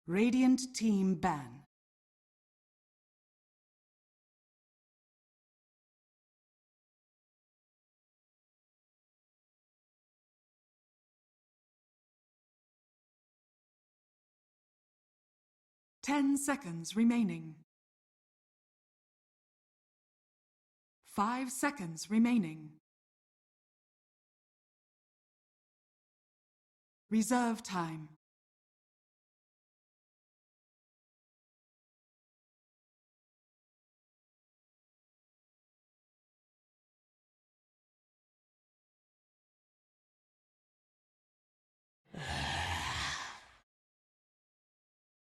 Radiant team ban. Ten seconds remaining. 5 seconds remaining. Reserve time.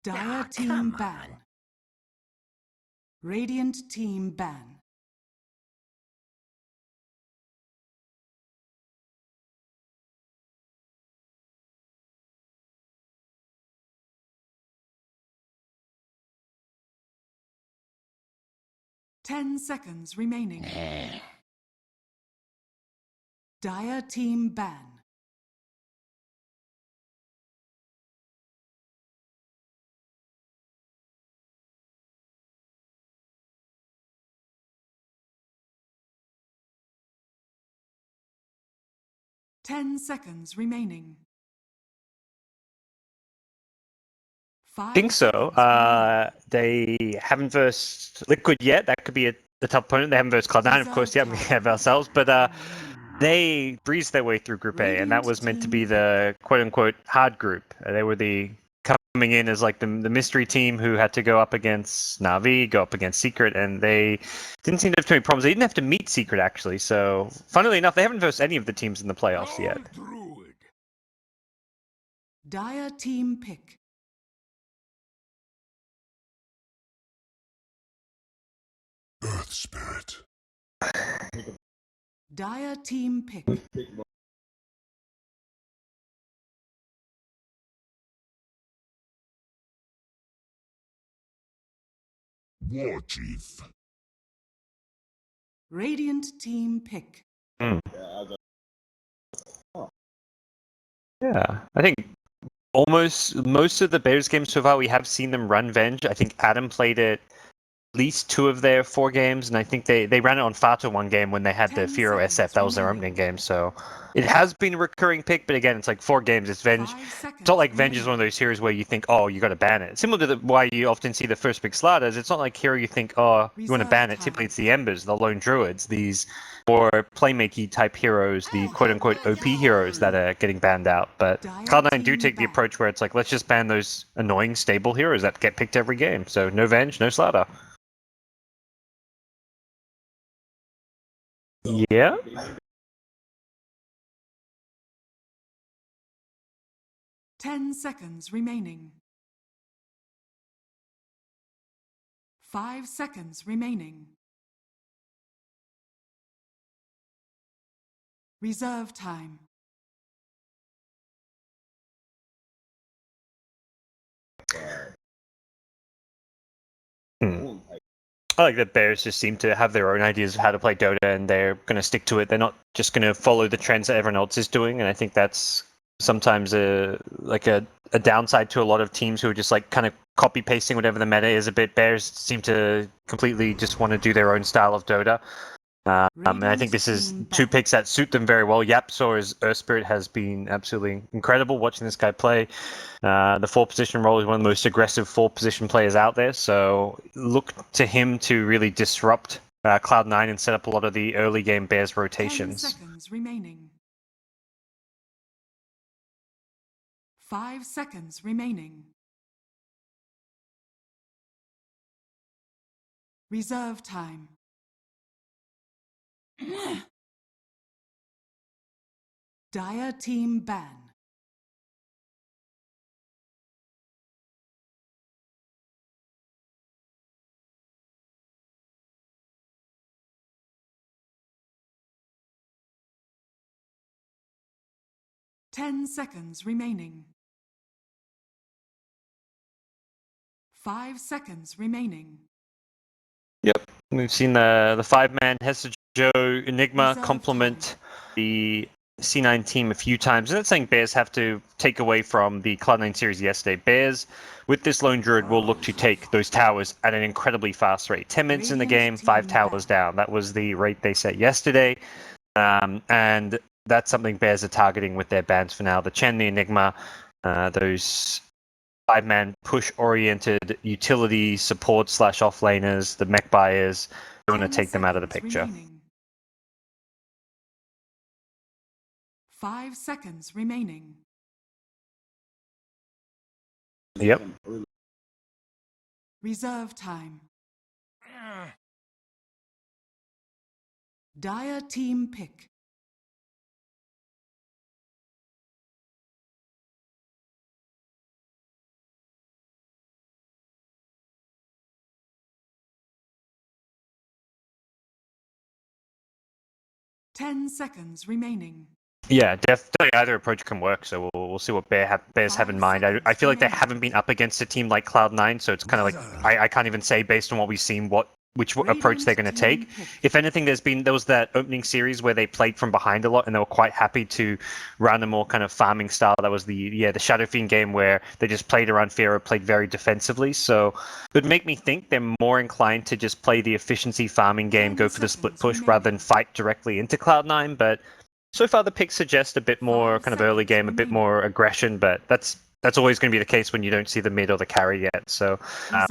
Dire team ban. Radiant team ban. Ten seconds remaining. Dire team ban. Ten seconds remaining. I think so. They haven't versed Liquid yet. That could be the tough opponent. They haven't versed Cloud9, of course, yet. We have ourselves. But they breezed their way through Group A, and that was meant to be the quote-unquote hard group. They were coming in as like the mystery team who had to go up against Na'Vi, go up against Secret, and they didn't seem to have too many problems. They didn't have to meet Secret, actually. So, funnily enough, they haven't versed any of the teams in the playoffs yet. Dire team pick. Earth Spirit. Dire team pick. War Chief. Radiant team pick. Yeah, I think most of the Bears games so far, we have seen them run Venge. I think Adam played it at least 2 of their 4 games, and I think they ran it on Fata one game when they had the Firo SF. That was their opening game, so it has been a recurring pick, but again, it's like 4 games, it's Venge. It's not like Venge is one of those heroes where you think, oh, you got to ban it. Similar to why you often see the first pick Slaughters, it's not like hero you think, oh, you want to ban it. Typically, it's the Embers, the Lone Druids, these more playmaky type heroes, the quote-unquote OP heroes that are getting banned out. But Cloud9 do take the approach where it's like, let's just ban those annoying, stable heroes that get picked every game. So no Venge, no Slaughter. Yeah. Ten seconds remaining. 5 seconds remaining. Reserve time. I like that Bears just seem to have their own ideas of how to play Dota, and they're going to stick to it. They're not just going to follow the trends that everyone else is doing, and I think that's sometimes a downside to a lot of teams who are just like kind of copy pasting whatever the meta is a bit. Bears seem to completely just want to do their own style of Dota. And I think this is 2 picks that suit them very well. Yapsor's Earth Spirit has been absolutely incredible watching this guy play. The 4 position role is one of the most aggressive 4 position players out there, so look to him to really disrupt Cloud9 and set up a lot of the early game Bears rotations. 10 seconds remaining. 5 seconds remaining. Reserve time. Dire team ban. Ten seconds remaining. 5 seconds remaining. Yep, we've seen the 5-man Hester Joe Enigma complement the C9 team a few times, and that's something Bears have to take away from the Cloud9 series yesterday. Bears, with this Lone Druid, will look to take those towers at an incredibly fast rate. 10 minutes in the game, 5 towers down. That was the rate they set yesterday. And that's something Bears are targeting with their bans for now. The Chen, the Enigma, those 5-man push-oriented utility support / offlaners, the mech buyers, they want to take them out of the picture. Remaining. 5 seconds remaining. Yep. Reserve time. Dire team pick. Ten seconds remaining. Yeah, definitely either approach can work, so we'll see what Bears have in mind. I feel like they haven't been up against a team like Cloud9, so it's kind of like I can't even say based on what we've seen which approach they're going to take. If anything, there was that opening series where they played from behind a lot, and they were quite happy to run a more kind of farming style. That was the Shadow Fiend game where they just played around Pharaoh, played very defensively. So it would make me think they're more inclined to just play the efficiency farming game, go for the split push rather than fight directly into Cloud9. But so far, the picks suggest a bit more kind of early game, a bit more aggression, but that's always going to be the case when you don't see the mid or the carry yet. So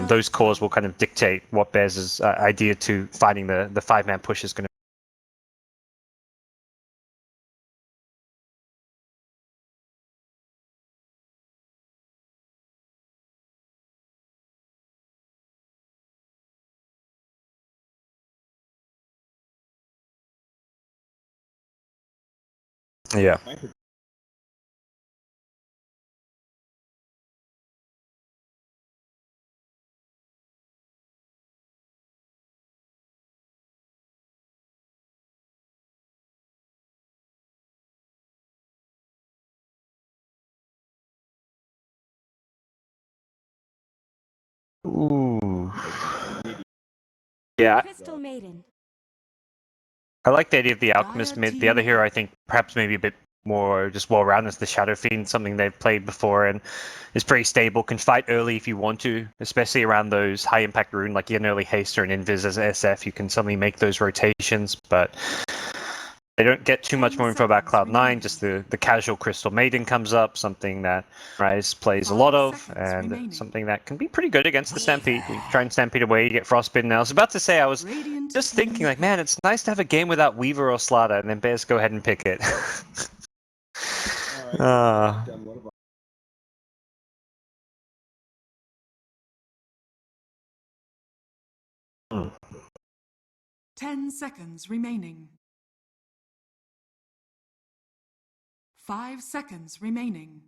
those cores will kind of dictate what Bears' idea to fighting the 5-man push is going to be. Yeah. Ooh. Yeah. Crystal Maiden. I like the idea of the Alchemist mid. The other hero, I think, perhaps maybe a bit more just well-rounded is the Shadow Fiend, something they've played before and is pretty stable. Can fight early if you want to, especially around those high-impact rune, like you get an early haste or an invis as SF. You can suddenly make those rotations, but they don't get too much more info about Cloud9. Just the casual Crystal Maiden comes up, something that Rise plays a lot of, and something that can be pretty good against the Stampede. You try and Stampede away, you get Frostbitten. I was about to say, I was just thinking, like, man, it's nice to have a game without Weaver or Slaughter, and then Bears go ahead and pick it. Hmm. 10 seconds remaining. 5 seconds remaining.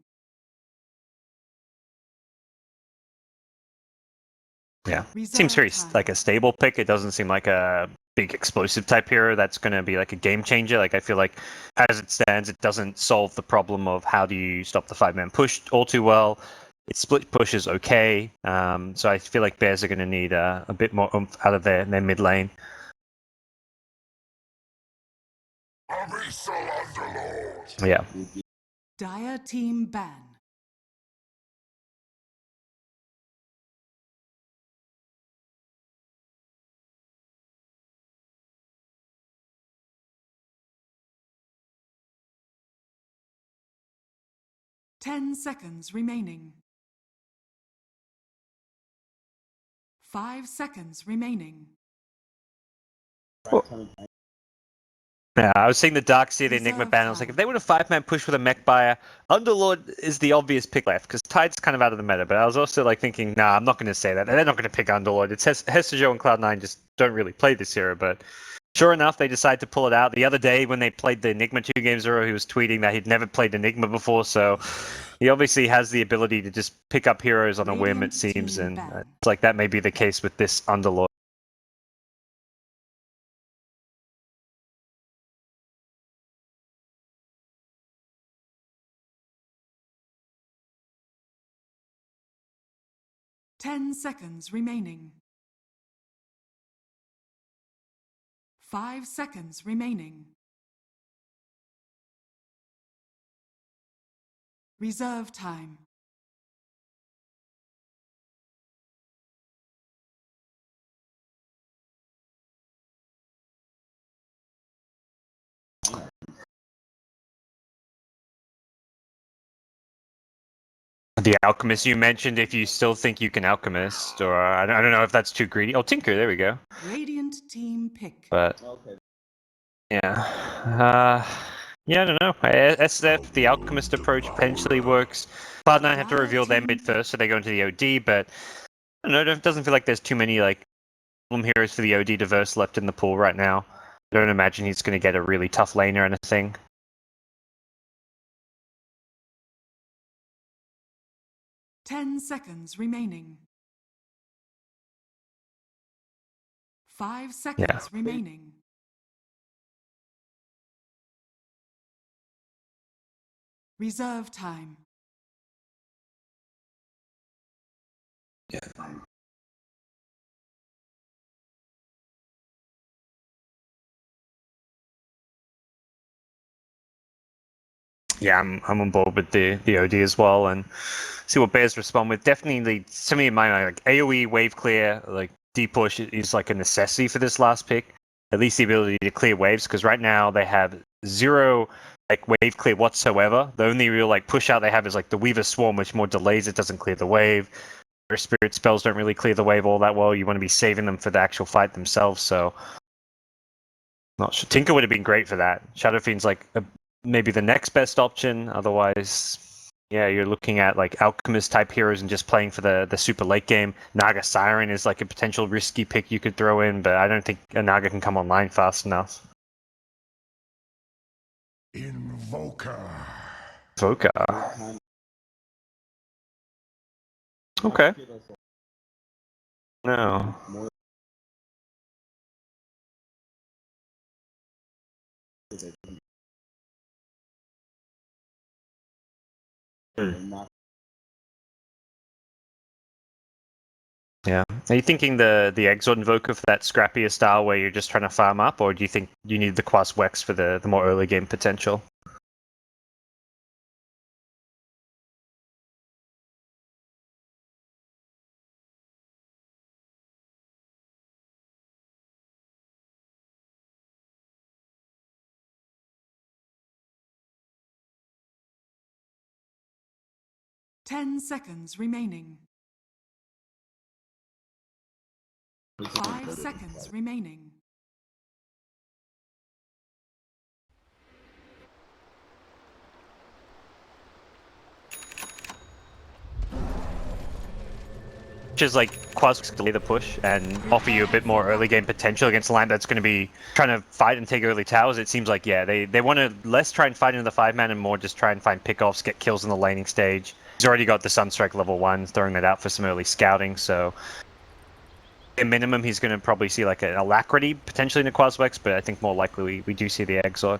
Yeah, seems very like a stable pick. It doesn't seem like a big explosive type hero that's going to be like a game changer. Like I feel like as it stands, it doesn't solve the problem of how do you stop the 5-man push all too well. Its split push is okay. So I feel like Bears are going to need a bit more oomph out of their mid lane. Yeah. Dire team ban. Ten seconds remaining. 5 seconds remaining. Yeah, I was seeing the Dark Sea, the Enigma ban. I was like, if they would have 5-man push with a mech buyer, Underlord is the obvious pick left because Tide's kind of out of the meta. But I was also like thinking, nah, I'm not going to say that. They're not going to pick Underlord. It's Hestejo and Cloud9 just don't really play this hero. But sure enough, they decided to pull it out. The other day when they played the Enigma 2 games in a row, he was tweeting that he'd never played Enigma before. So he obviously has the ability to just pick up heroes on a whim, it seems. And it's like that may be the case with this Underlord. Ten seconds remaining. 5 seconds remaining. Reserve time. The alchemist you mentioned, if you still think you can alchemist, or I don't know if that's too greedy. Oh, tinker, there we go. Radiant team pick. But yeah, yeah, I don't know. SF, the alchemist approach potentially works. Cloud9 have to reveal their mid first, so they go into the OD. But I don't know. It doesn't feel like there's too many like problem heroes for the OD diverse left in the pool right now. I don't imagine he's going to get a really tough lane or anything. 10 seconds remaining. 5 seconds remaining. Reserve time. Yeah. Yeah, I'm on board with the OD as well, and see what Bears respond with. Definitely, to me in my mind, like AOE wave clear, like deep push is like a necessity for this last pick. At least the ability to clear waves, because right now they have 0 like wave clear whatsoever. The only real like push out they have is like the Weaver Swarm, which more delays it, doesn't clear the wave. Their spirit spells don't really clear the wave all that well. You want to be saving them for the actual fight themselves. So, not sure. Tinker would have been great for that. Shadow Fiend's like maybe the next best option. Otherwise, yeah, you're looking at like alchemist type heroes and just playing for the super late game. Naga Siren is like a potential risky pick you could throw in, but I don't think a Naga can come online fast enough. Invoker. Voka. Okay. No. Yeah. Are you thinking the Exort Invoker for that scrappier style where you're just trying to farm up, or do you think you need the Quas Wex for the more early game potential? Ten seconds remaining. 5 seconds remaining. Which is like Quas delay the push and offer you a bit more early game potential against a line that's going to be trying to fight and take early towers. It seems like, yeah, they want to less try and fight into the 5-man and more just try and find pickoffs, get kills in the laning stage. He's already got the Sunstrike level 1, throwing that out for some early scouting, so at minimum he's going to probably see like an Alacrity potentially in the Quas Wex, but I think more likely we do see the Exort.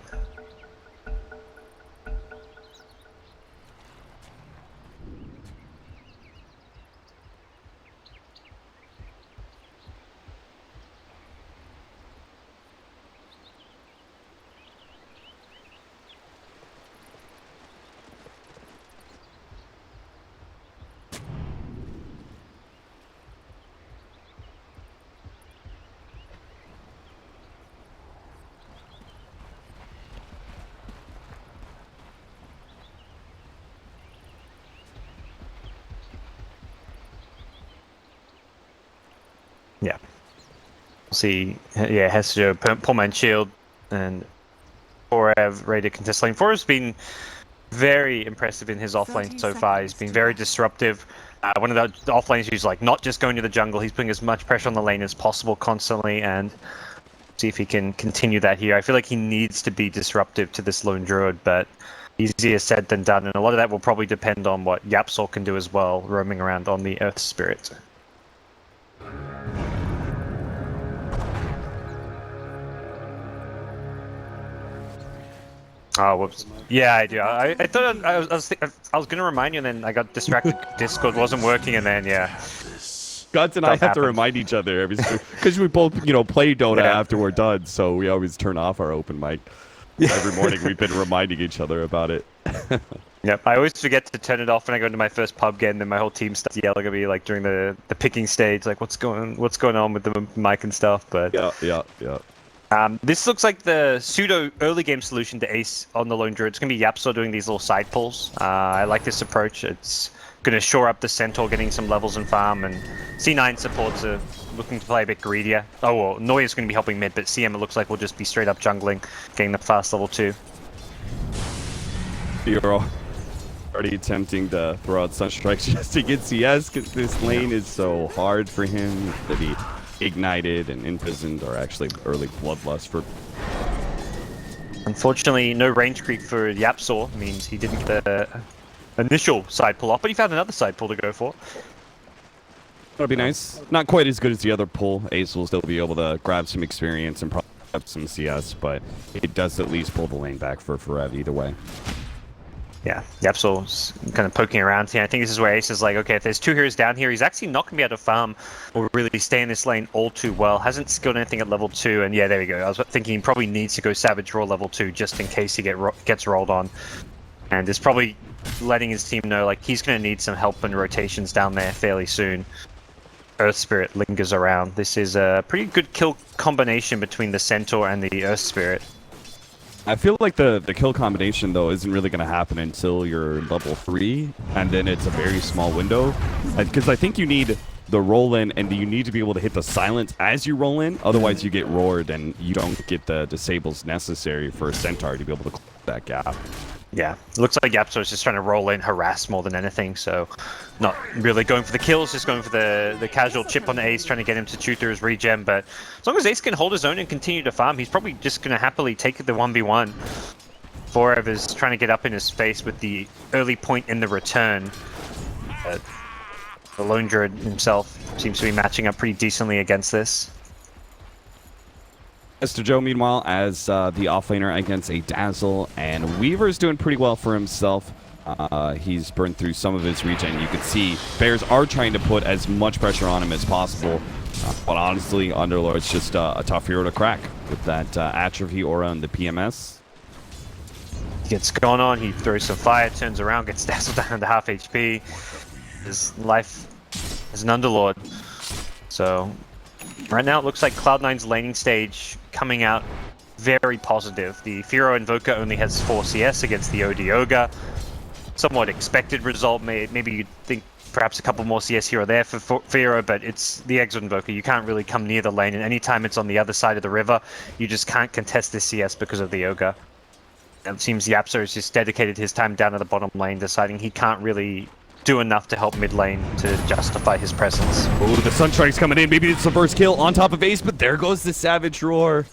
Yeah. See, yeah, Hesio, Pullman Shield, and Forev ready to contest lane. Forev's been very impressive in his offlane so far. He's been very disruptive. One of the offlanes who's like not just going to the jungle, he's putting as much pressure on the lane as possible constantly, and see if he can continue that here. I feel like he needs to be disruptive to this lone druid, but easier said than done, and a lot of that will probably depend on what Yapsol can do as well, roaming around on the Earth Spirit. Oh, whoops. Yeah, I do. I thought I was going to remind you, and then I got distracted. Discord wasn't working, and then, yeah. Guts and I have to remind each other because we both, play Dota after we're done, so we always turn off our open mic. Every morning we've been reminding each other about it. Yep, I always forget to turn it off when I go into my first pub game. Then my whole team starts yelling at me like during the picking stage, like what's going on with the mic and stuff. But Yeah. this looks like the pseudo early game solution to Ace on the Lone Druid. It's gonna be Yapso doing these little side pulls. I like this approach. It's gonna shore up the Centaur, getting some levels and farm, and C9 supports are looking to play a bit greedier. Oh well, Noya's gonna be helping mid, but CM it looks like will just be straight up jungling, getting the fast level 2. You're already attempting to throw out Sunstrikes just to get CS because this lane is so hard for him to be ignited and imprisoned, or actually early bloodlust for. Unfortunately, no range creep for Yapsaw means he didn't get the initial side pull off, but he found another side pull to go for. That'll be nice. Not quite as good as the other pull. Ace will still be able to grab some experience and probably grab some CS, but it does at least pull the lane back for Forev either way. Yeah, Yapsaw's kind of poking around here. I think this is where Ace is like, okay, if there's 2 heroes down here, he's actually not going to be able to farm or really stay in this lane all too well. Hasn't skilled anything at level 2, and yeah, there we go. I was thinking he probably needs to go Savage Roar level 2 just in case he gets rolled on. And is probably letting his team know like he's going to need some help and rotations down there fairly soon. Earth Spirit lingers around. This is a pretty good kill combination between the Centaur and the Earth Spirit. I feel like the kill combination, though, isn't really going to happen until you're level 3, and then it's a very small window. Because I think you need the roll-in, and you need to be able to hit the silence as you roll in. Otherwise, you get roared, and you don't get the disables necessary for a Centaur to be able to close that gap. Yeah, looks like Yapso is just trying to roll in, harass more than anything, so not really going for the kills, just going for the casual chip on Ace, trying to get him to chew through his regen, but as long as Ace can hold his own and continue to farm, he's probably just going to happily take the 1v1. Forev is trying to get up in his face with the early point in the return. The Lone Druid himself seems to be matching up pretty decently against this. Mr. Joe, meanwhile, as the offlaner against a Dazzle, and Weaver's doing pretty well for himself. He's burned through some of his regen. You can see Bears are trying to put as much pressure on him as possible. But honestly, Underlord's just a tough hero to crack with that Atrophy Aura and the PMS. He gets going on, he throws some fire, turns around, gets dazzled down to half HP. His life as an Underlord. So right now it looks like Cloud9's laning stage coming out very positive. The Firo Invoker only has 4 CS against the OD Ogre. Somewhat expected result. Maybe you'd think perhaps a couple more CS here or there for Firo, but it's the Exo Invoker. You can't really come near the lane, and anytime it's on the other side of the river, you just can't contest this CS because of the Ogre. It seems Yapso has just dedicated his time down to the bottom lane, deciding he can't really do enough to help mid lane to justify his presence. Ooh, the Sunstrike's coming in. Maybe it's the first kill on top of Ace, but there goes the Savage Roar.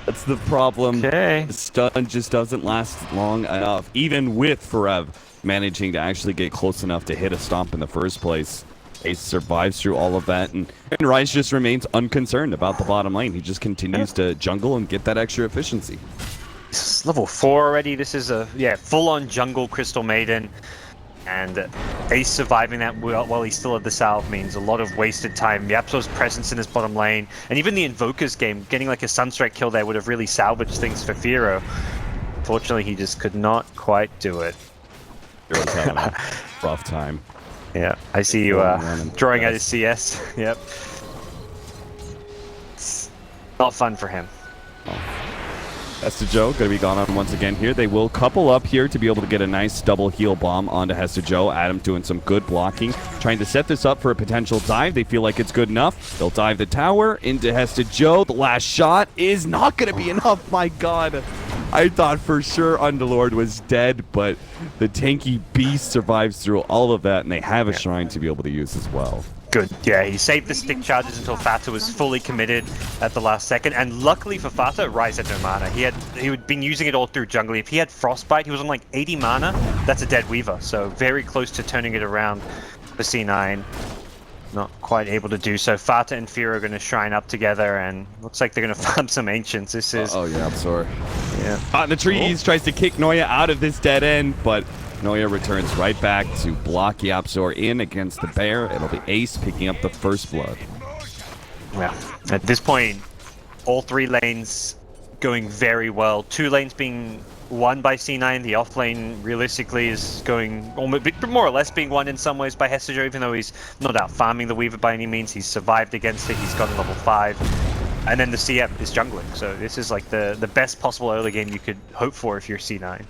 That's the problem. Okay. The stun just doesn't last long enough, even with Forev managing to actually get close enough to hit a stomp in the first place. Ace survives through all of that, and Rise just remains unconcerned about the bottom lane. He just continues to jungle and get that extra efficiency. This is level 4 already. This is a full-on jungle Crystal Maiden. And Ace surviving that while he's still at the salve means a lot of wasted time. Yapso's presence in his bottom lane, and even the Invoker's game, getting like a Sunstrike kill there would have really salvaged things for Firo. Fortunately, he just could not quite do it. Firo's having a rough time. Yeah, I see you drawing out his CS. Yep. It's not fun for him. Hesta Joe going to be gone on once again here. They will couple up here to be able to get a nice double heal bomb onto Hesta Joe. Adam doing some good blocking, trying to set this up for a potential dive. They feel like it's good enough. They'll dive the tower into Hesta Joe. The last shot is not going to be enough. My God. I thought for sure Underlord was dead, but the tanky beast survives through all of that, and they have a shrine to be able to use as well. Good. Yeah, he saved the stick charges until Fata was fully committed at the last second, and luckily for Fata, Rise had no mana. He had been using it all through jungling. If he had Frostbite, he was on like 80 mana. That's a dead Weaver, so very close to turning it around for C9. Not quite able to do so. Fata and Firo are going to shrine up together, and looks like they're going to farm some Ancients. This is... Oh yeah, I'm sorry. Yeah. Caught in the trees, tries to kick Noya out of this dead end, but Noya returns right back to block Yapsor in against the bear. It'll be Ace picking up the first blood. Yeah. At this point, all 3 lanes going very well. 2 lanes being won by C9. The offlane realistically is going almost more or less being won in some ways by Hestajo, even though he's not out farming the Weaver by any means. He's survived against it. He's gotten level 5. And then the CM is jungling. So this is like the best possible early game you could hope for if you're C9.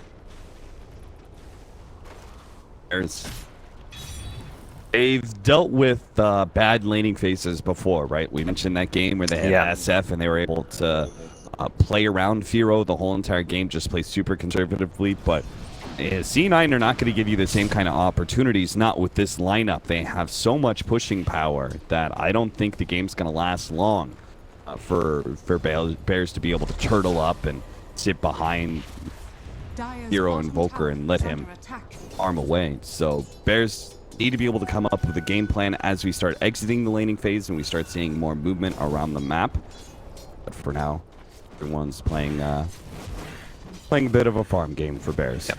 They've dealt with bad laning phases before, right? We mentioned that game where they had SF and they were able to play around Firo the whole entire game, just play super conservatively. But C9 are not going to give you the same kind of opportunities, not with this lineup. They have so much pushing power that I don't think the game's going to last long for Bears to be able to turtle up and sit behind Hero Invoker and let him arm away. So Bears need to be able to come up with a game plan as we start exiting the laning phase and we start seeing more movement around the map. But for now, everyone's playing a bit of a farm game for Bears. Yep.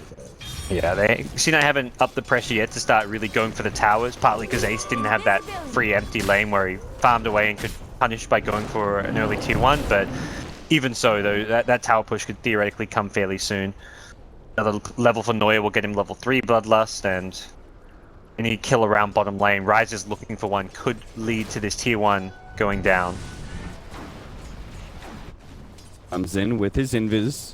Yeah, C9 haven't upped the pressure yet to start really going for the towers, partly because Ace didn't have that free empty lane where he farmed away and could punish by going for an early tier 1, but even so, though, that tower push could theoretically come fairly soon. Another level for Neuer will get him level 3 Bloodlust, and any kill around bottom lane. Ryze is looking for one, could lead to this tier 1 going down. Comes in with his invis.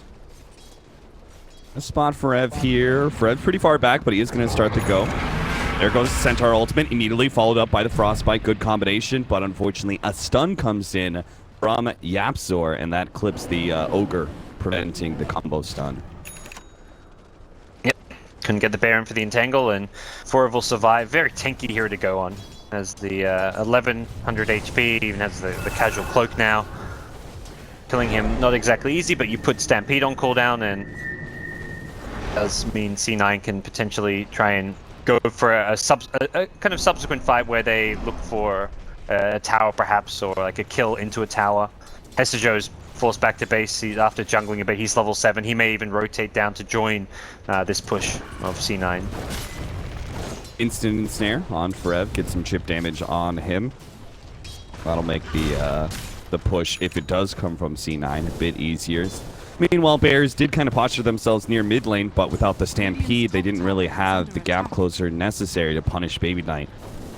A spot for Ev here. Fred's pretty far back, but he is going to start the go. There goes Centaur ultimate, immediately followed up by the Frostbite. Good combination, but unfortunately a stun comes in from Yapzor, and that clips the Ogre, preventing the combo stun. Yep, couldn't get the Baron for the entangle, and Forav will survive. Very tanky hero to go on. Has the 1100 HP, even has the casual cloak now. Killing him not exactly easy, but you put Stampede on cooldown, and does mean C9 can potentially try and go for a kind of subsequent fight where they look for a tower perhaps, or like a kill into a tower. Hestajo's forced back to base after jungling a bit. He's level 7. He may even rotate down to join this push of C9. Instant ensnare on Forev, get some chip damage on him. That'll make the push, if it does come from C9, a bit easier. Meanwhile, Bears did kind of posture themselves near mid lane, but without the Stampede, they didn't really have the gap closer necessary to punish Baby Knight.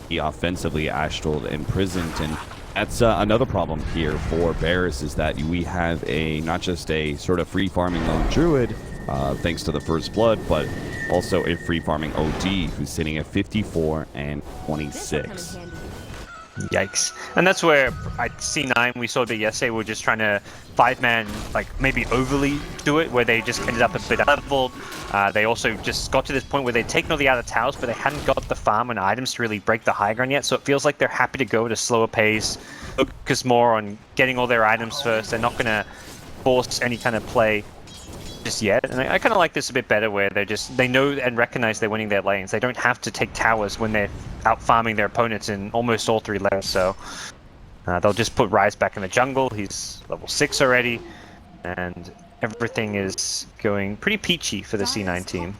He offensively Astral imprisoned, and that's another problem here for Bears, is that we have not just a sort of free farming lone Druid, thanks to the First Blood, but also a free farming OD who's sitting at 54 and 26. Yikes. And that's where at C9 we saw that yesterday we're just trying to 5-man, like maybe overly do it, where they just ended up a bit leveled. They also just got to this point where they'd taken all the other towers, but they hadn't got the farm and items to really break the high ground yet, so it feels like they're happy to go at a slower pace, focus more on getting all their items first. They're not going to force any kind of play just yet, and I kind of like this a bit better, where they know and recognize they're winning their lanes. They don't have to take towers when they're out farming their opponents in almost all 3 lanes, so they'll just put Ryze back in the jungle. He's level 6 already, and everything is going pretty peachy for the C9 team.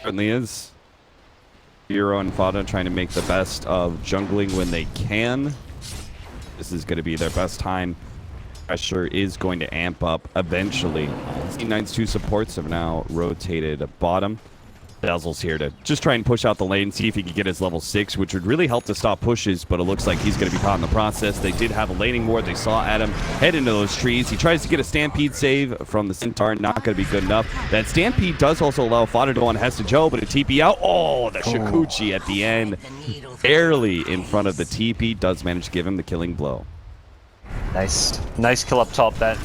Certainly is. Hero and Fada trying to make the best of jungling when they can. This is going to be their best time. Pressure is going to amp up eventually. C9's 2 supports have now rotated bottom. Dazzle's here to just try and push out the lane, see if he can get his level 6, which would really help to stop pushes, but it looks like he's going to be caught in the process. They did have a laning ward. They saw Adam head into those trees. He tries to get a Stampede save from the Centaur. Not going to be good enough. That Stampede does also allow Fada to go on Hestajo, but a TP out. Oh, the Shikuchi at the end. Barely in front of the TP. Does manage to give him the killing blow. Nice kill up top. That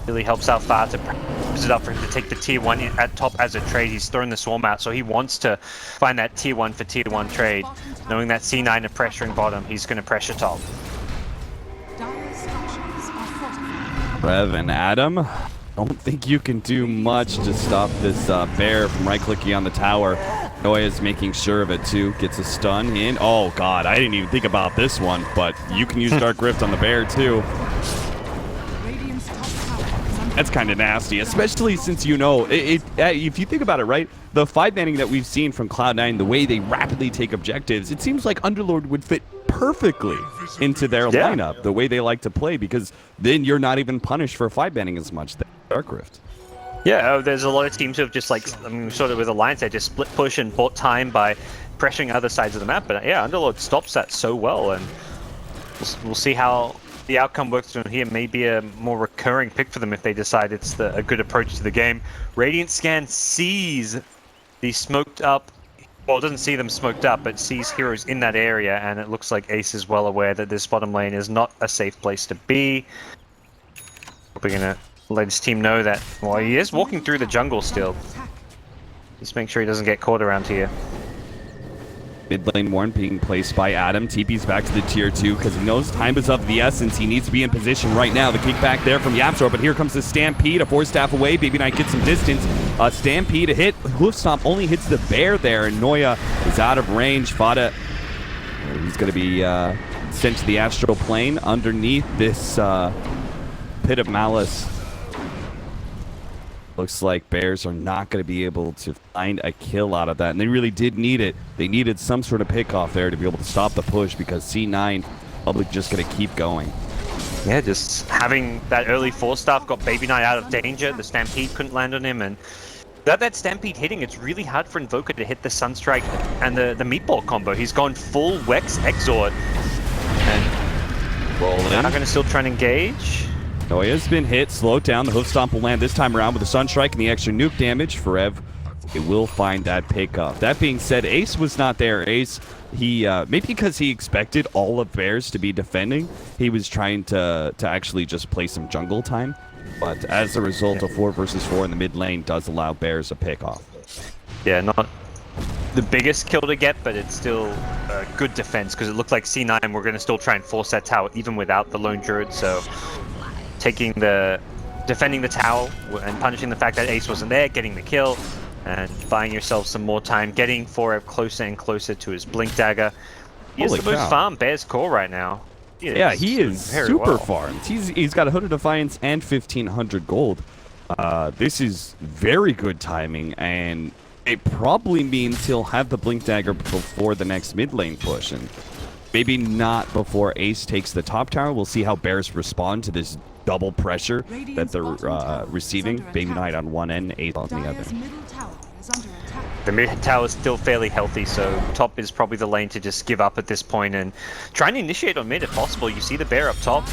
really helps out Far to push it up for him to take the tier 1 at top as a trade. He's throwing the swarm out, so he wants to find that tier 1 for tier 1 trade. Knowing that C9 are pressuring bottom, he's going to pressure top. Rev and Adam, don't think you can do much to stop this bear from right-clicking on the tower. Noya is making sure of it too. Gets a stun in. Oh god, I didn't even think about this one, but you can use Dark Rift on the bear too. That's kind of nasty, especially since if you think about it, right? The 5-manning that we've seen from Cloud9, the way they rapidly take objectives, it seems like Underlord would fit perfectly into their lineup, the way they like to play, because then you're not even punished for 5-manning as much. Dark Rift. Yeah, there's a lot of teams who have just like, sort of with Alliance, they just split push and bought time by pressuring other sides of the map. But yeah, Underlord stops that so well, and we'll see how the outcome works from here. Maybe a more recurring pick for them if they decide it's a good approach to the game. Radiant Scan sees the smoked up, well, it doesn't see them smoked up, but sees heroes in that area, and it looks like Ace is well aware that this bottom lane is not a safe place to be. We're gonna let his team know that, well, he is walking through the jungle still. Just make sure he doesn't get caught around here. Mid lane warn being placed by Adam. TP's back to the tier 2 because he knows time is of the essence. He needs to be in position right now. The kickback there from Yapzor, but here comes the Stampede. A 4-staff away. Baby Knight gets some distance. Stampede a hit. Hoof Stomp only hits the bear there, and Noya is out of range. Fada, he's going to be sent to the astral plane underneath this pit of malice. Looks like Bears are not going to be able to find a kill out of that, and they really did need it. They needed some sort of pickoff there to be able to stop the push, because C9 probably just going to keep going. Yeah, just having that early 4-staff got Baby Knight out of danger. The Stampede couldn't land on him, and without that Stampede hitting, it's really hard for Invoker to hit the Sunstrike and the Meatball combo. He's gone full Wex Exort, and Roll in. now going to still try and engage. Noya's been hit, slowed down. The Hoof Stomp will land this time around with the Sunstrike and the extra nuke damage. Forev, it will find that pickup. That being said, Ace was not there. Ace, he maybe because he expected all of Bears to be defending, he was trying to actually just play some jungle time. But as a result of 4 versus 4 in the mid lane does allow Bears a pickoff. Yeah, not the biggest kill to get, but it's still a good defense, because it looked like C9 were going to still try and force that tower even without the lone druid. So defending the tower and punishing the fact that Ace wasn't there, getting the kill, and buying yourself some more time, getting Forev closer and closer to his Blink Dagger. He is the most farmed Bears core right now. Yeah, he is super farmed. He's got a Hood of Defiance and 1,500 gold. This is very good timing, and it probably means he'll have the Blink Dagger before the next mid lane push, and maybe not before Ace takes the top tower. We'll see how Bears respond to this double pressure that they're receiving. Baby Knight on one end, Ace on the other. The mid tower is still fairly healthy, so top is probably the lane to just give up at this point and try and initiate on mid if possible. You see the bear up top.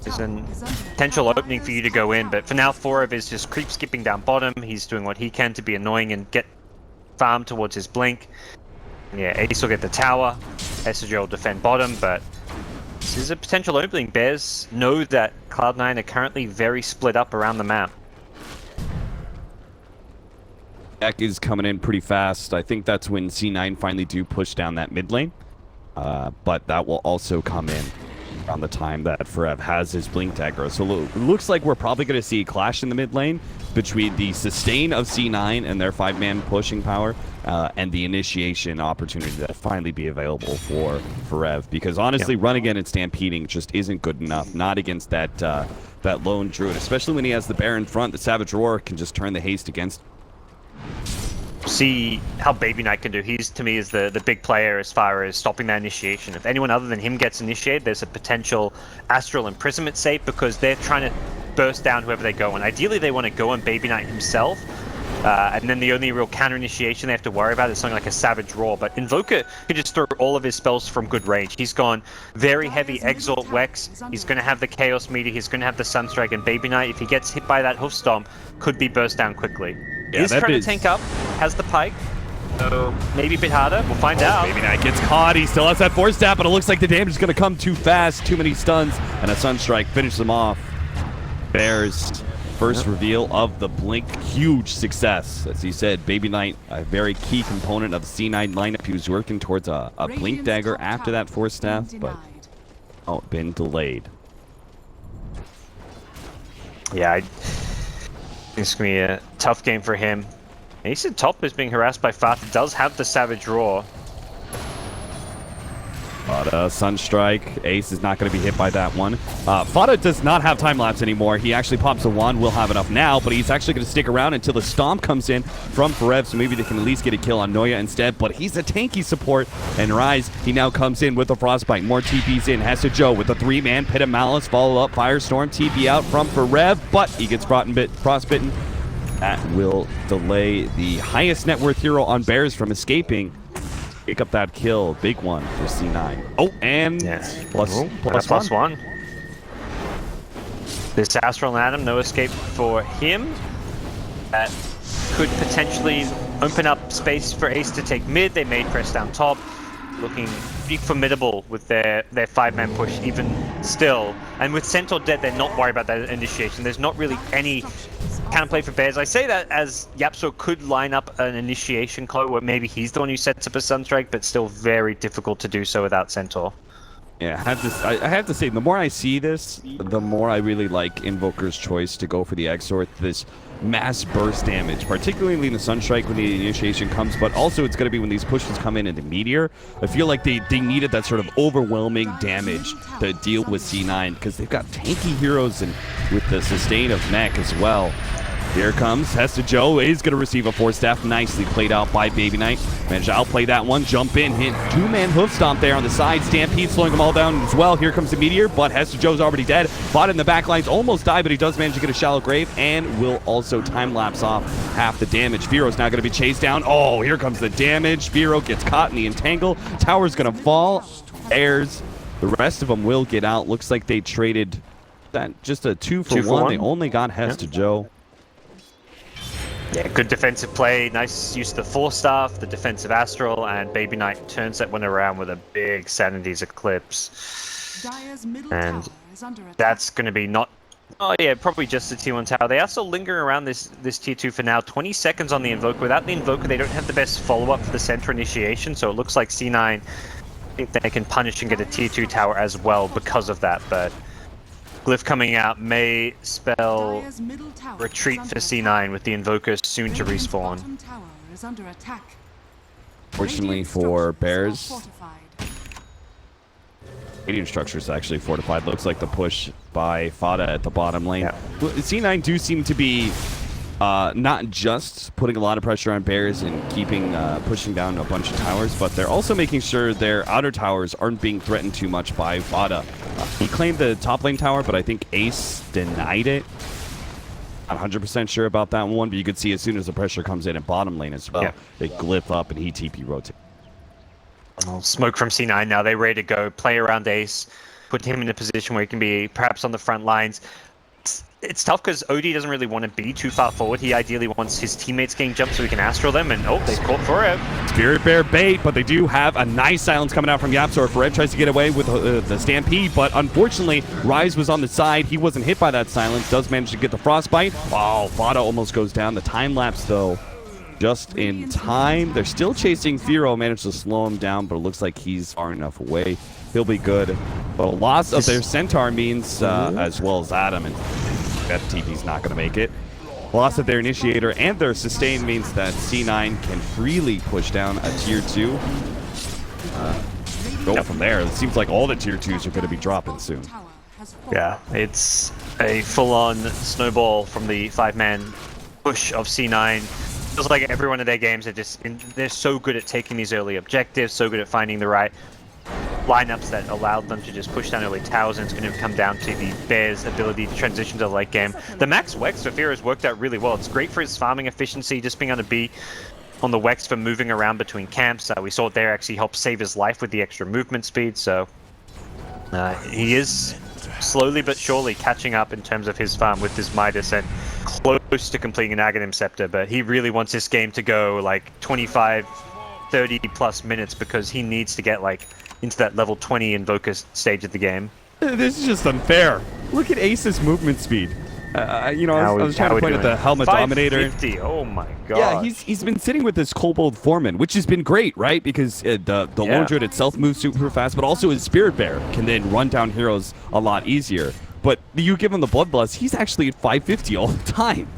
There's a potential opening for you to go in, but for now, Forev is just creep skipping down bottom. He's doing what he can to be annoying and get farm towards his Blink. Yeah, Ace will get the tower. SJ will defend bottom, but this is a potential opening. Bears know that Cloud9 are currently very split up around the map. DAC is coming in pretty fast. I think that's when C9 finally do push down that mid lane. But that will also come in around the time that Forev has his Blink Dagger. So it looks like we're probably going to see a clash in the mid lane between the sustain of C9 and their 5-man pushing power and the initiation opportunity that finally be available for Forev. Because honestly, run again and stampeding just isn't good enough. Not against that that lone druid, especially when he has the bear in front. The Savage Roar can just turn the haste against him. See how Baby Knight can do. He's, to me, is the big player as far as stopping that initiation. If anyone other than him gets initiated, there's a potential Astral Imprisonment save, because they're trying to burst down whoever they go on. Ideally, they want to go on Baby Knight himself, and then the only real counter initiation they have to worry about is something like a Savage Roar. But Invoker can just throw all of his spells from good range. He's gone very heavy Exalt Wex. He's going to have the Chaos Meteor. He's going to have the Sunstrike, and Baby Knight, if he gets hit by that Hoof Stomp, could be burst down quickly. Yeah, He's trying to tank up, has the Pike, so maybe a bit harder. We'll find out. Baby Knight gets caught. He still has that 4-staff, but it looks like the damage is going to come too fast. Too many stuns, and a Sunstrike finishes them off. Bears first reveal of the Blink. Huge success. As he said, Baby Knight, a very key component of the C9 lineup. He was working towards a Blink Dagger after that 4-staff, but been delayed. Yeah, it's going to be a tough game for him. Ace at top is being harassed by Fata. Does have the Savage Roar. But Sunstrike, Ace is not going to be hit by that one. Fada does not have time lapse anymore. He actually pops a wand. Will have enough now, but he's actually going to stick around until the stomp comes in from Forev, so maybe they can at least get a kill on Noya instead. But he's a tanky support, and Rise, he now comes in with a Frostbite. More TPs in. Has to Joe with a 3-man Pit of Malice. Follow up Firestorm. TP out from Forev, but he gets frostbitten. That will delay the highest net worth hero on Bears from escaping. Pick up that kill. Big one for C9. Oh, and plus one. This Astral and Adam, no escape for him. That could potentially open up space for Ace to take mid. They made press down top. Looking pretty formidable with their 5-man push even still. And with Centaur dead, they're not worried about that initiation. There's not really any counterplay for Bears. I say that as Yapso could line up an initiation clo where maybe he's the one who sets up a Sunstrike, but still very difficult to do so without Centaur. Yeah, I have to say, the more I see this, the more I really like Invoker's choice to go for the Exort, this mass burst damage, particularly in the Sunstrike when the initiation comes, but also it's going to be when these pushes come in the Meteor. I feel like they needed that sort of overwhelming damage to deal with C9 because they've got tanky heroes and with the sustain of mech as well. Here comes Hesta Joe. Is going to receive a 4-staff. Nicely played out by Baby Knight. Managed to outplay that one. Jump in. Hit 2-man hoof stomp there on the side. Stampede slowing them all down as well. Here comes the Meteor, but Hesta Joe's already dead. Fought in the back lines. Almost died, but he does manage to get a shallow grave and will also time-lapse off half the damage. Firo's now going to be chased down. Oh, here comes the damage. Firo gets caught in the entangle. Tower's going to fall. Airs. The rest of them will get out. Looks like they traded that just a 2-for-1. They only got Hesta Joe. Yeah, good defensive play. Nice use of the 4-staff, the defensive Astral, and Baby Knight turns that one around with a big Sanity's Eclipse. And that's going to be not... Oh yeah, probably just the Tier 1 tower. They are still lingering around this Tier 2 for now. 20 seconds on the Invoker. Without the Invoker, they don't have the best follow-up for the center initiation, so it looks like C9 think they can punish and get a Tier 2 tower as well because of that, but... Glyph coming out may spell retreat for C9 with the Invoker soon to respawn. Fortunately for Bears, Radiant structure is actually fortified. Looks like the push by Fada at the bottom lane. Yeah. C9 do seem to be not just putting a lot of pressure on Bears and keeping pushing down a bunch of towers, but they're also making sure their outer towers aren't being threatened too much by Fada. He claimed the top lane tower, but I think Ace denied it. Not 100% sure about that one, but you could see as soon as the pressure comes in at bottom lane as well, they glyph up and he TP rotate. Well, smoke from C9 now. They're ready to go. Play around Ace. Put him in a position where he can be perhaps on the front lines. It's tough because OD doesn't really want to be too far forward. He ideally wants his teammates getting jumped so he can Astral them, and oh, they caught Forev. Spirit Bear bait, but they do have a nice silence coming out from Yapsor. Forev tries to get away with the Stampede, but unfortunately, Rise was on the side. He wasn't hit by that silence. Does manage to get the Frostbite. Oh, Fada almost goes down. The time lapse, though, just in time. They're still chasing Firo. Managed to slow him down, but it looks like he's far enough away. He'll be good. But a loss of their Centaur means, as well as Adam, and that TP's not going to make it. Loss of their Initiator and their Sustain means that C9 can freely push down a Tier 2. Go from there. It seems like all the Tier 2s are going to be dropping soon. Yeah, it's a full-on snowball from the 5-man push of C9. Feels like every one of their games they're so good at taking these early objectives, so good at finding the right lineups that allowed them to just push down early towers, and it's going to come down to the Bears' ability to transition to the late game. The max Wex for Fear has worked out really well. It's great for his farming efficiency, just being able to be on the Wex for moving around between camps. We saw it there actually help save his life with the extra movement speed, so he is slowly but surely catching up in terms of his farm with his Midas and close to completing an Aghanim Scepter, but he really wants this game to go like 25, 30 plus minutes because he needs to get like into that level 20 Invoker stage of the game. This is just unfair. Look at Ace's movement speed. I was trying to point at the Helmet Dominator. Oh my god. Yeah, he's been sitting with this Kobold Foreman, which has been great, right? Because the Lone Druid itself moves super fast, but also his Spirit Bear can then run down heroes a lot easier. But you give him the Bloodlust, he's actually at 550 all the time.